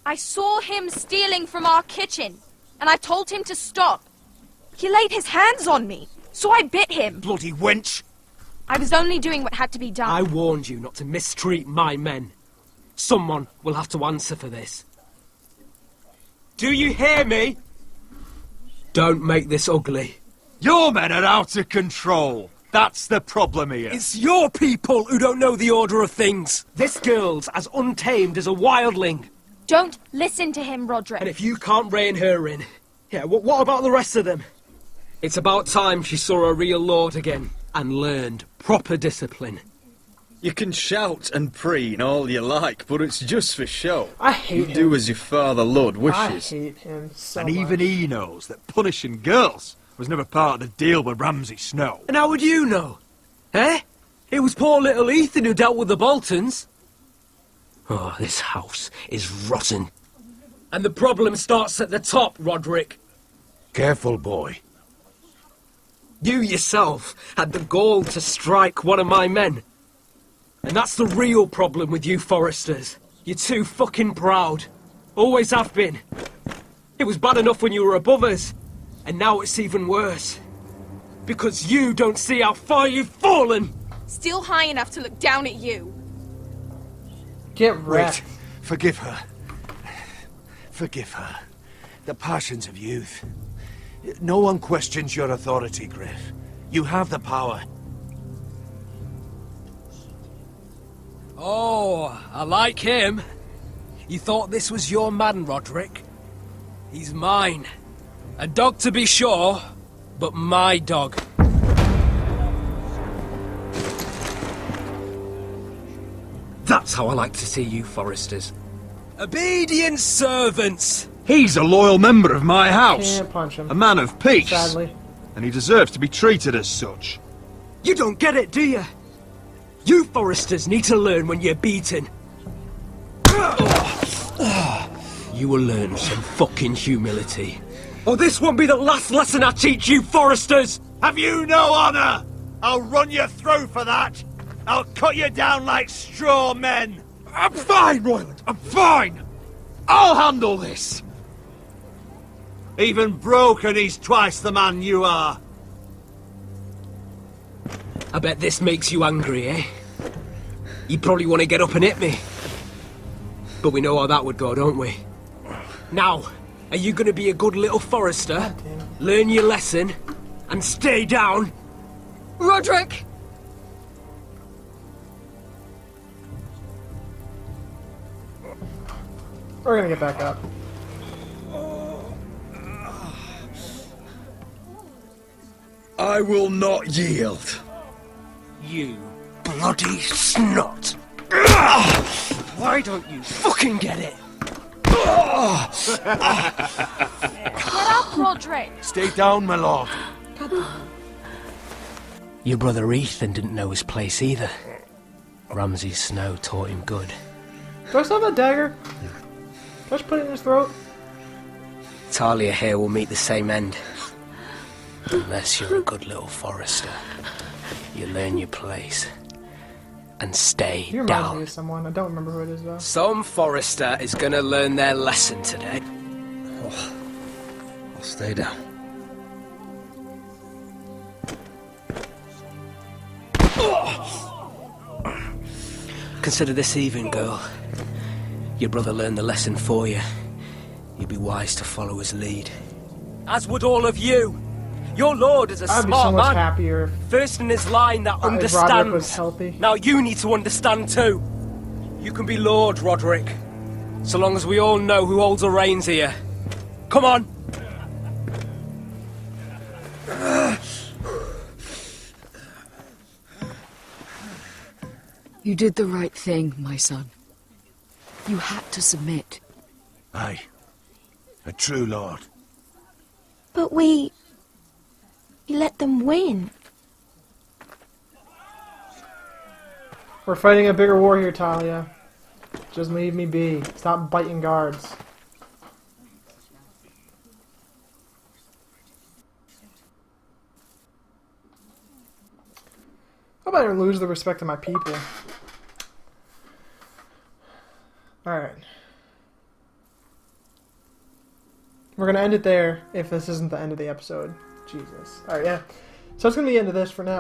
I saw him stealing from our kitchen, and I told him to stop. He laid his hands on me, so I bit him. Bloody wench! I was only doing what had to be done. I warned you not to mistreat my men. Someone will have to answer for this. Do you hear me? Don't make this ugly. Your men are out of control. That's the problem here. It's your people who don't know the order of things. This girl's as untamed as a wildling. Don't listen to him, Roderick. And if you can't rein her in, yeah, what about the rest of them? It's about time she saw a real lord again and learned proper discipline. You can shout and preen all you like, but it's just for show. I hate You him. do as your father Lord wishes. I hate him so And even much. he knows that punishing girls was never part of the deal with Ramsay Snow. And how would you know? Eh? It was poor little Ethan who dealt with the Boltons. Oh, this house is rotten. And the problem starts at the top, Roderick. Careful, boy. You yourself had the gall to strike one of my men. And that's the real problem with you Foresters. You're too fucking proud. Always have been. It was bad enough when you were above us. And now it's even worse. Because you don't see how far you've fallen. Still high enough to look down at you. Get wrecked. Wait, forgive her. Forgive her. The passions of youth. No one questions your authority, Griff. You have the power. Oh, I like him. You thought this was your man, Roderick? He's mine. A dog to be sure, but my dog. That's how I like to see you, Foresters. Obedient servants! He's a loyal member of my house. Can't punch him. A man of peace. Sadly. And he deserves to be treated as such. You don't get it, do you? You Foresters need to learn when you're beaten. You will learn some fucking humility. Or this won't be the last lesson I teach you, Foresters! Have you no honor? I'll run you through for that! I'll cut you down like straw men! I'm fine, Royland, I'm fine! I'll handle this! Even broken, he's twice the man you are. I bet this makes you angry, eh? You probably want to get up and hit me. But we know how that would go, don't we? Now, are you going to be a good little Forester, learn your lesson, and stay down? Roderick! We're gonna get back up. I will not yield. You bloody snot! Why don't you fucking get it? Get up, Roderick! Stay down, my lord. Your brother Ethan didn't know his place either. Ramsay Snow taught him good. Do I still have that dagger? Can I just put it in his throat? Talia here will meet the same end. Unless you're a good little Forester. You learn your place. And stay You remind down. me of someone. I don't remember who it is though. Some Forester is gonna learn their lesson today. I'll stay down. Consider this even, girl. Your brother learned the lesson for you. You'd be wise to follow his lead. As would all of you. Your lord is a I'd be smart so much man. happier First in his line that if Roderick was understands. healthy. Now you need to understand too. You can be Lord Roderick, so long as we all know who holds the reins here. Come on. You did the right thing, my son. You had to submit. Aye. A true lord. But we let them win. We're fighting a bigger war here, Talia. Just leave me be. Stop biting guards. How about I lose the respect of my people? Alright. We're gonna end it there if this isn't the end of the episode. Jesus. Alright, yeah. So it's gonna be the end of this for now.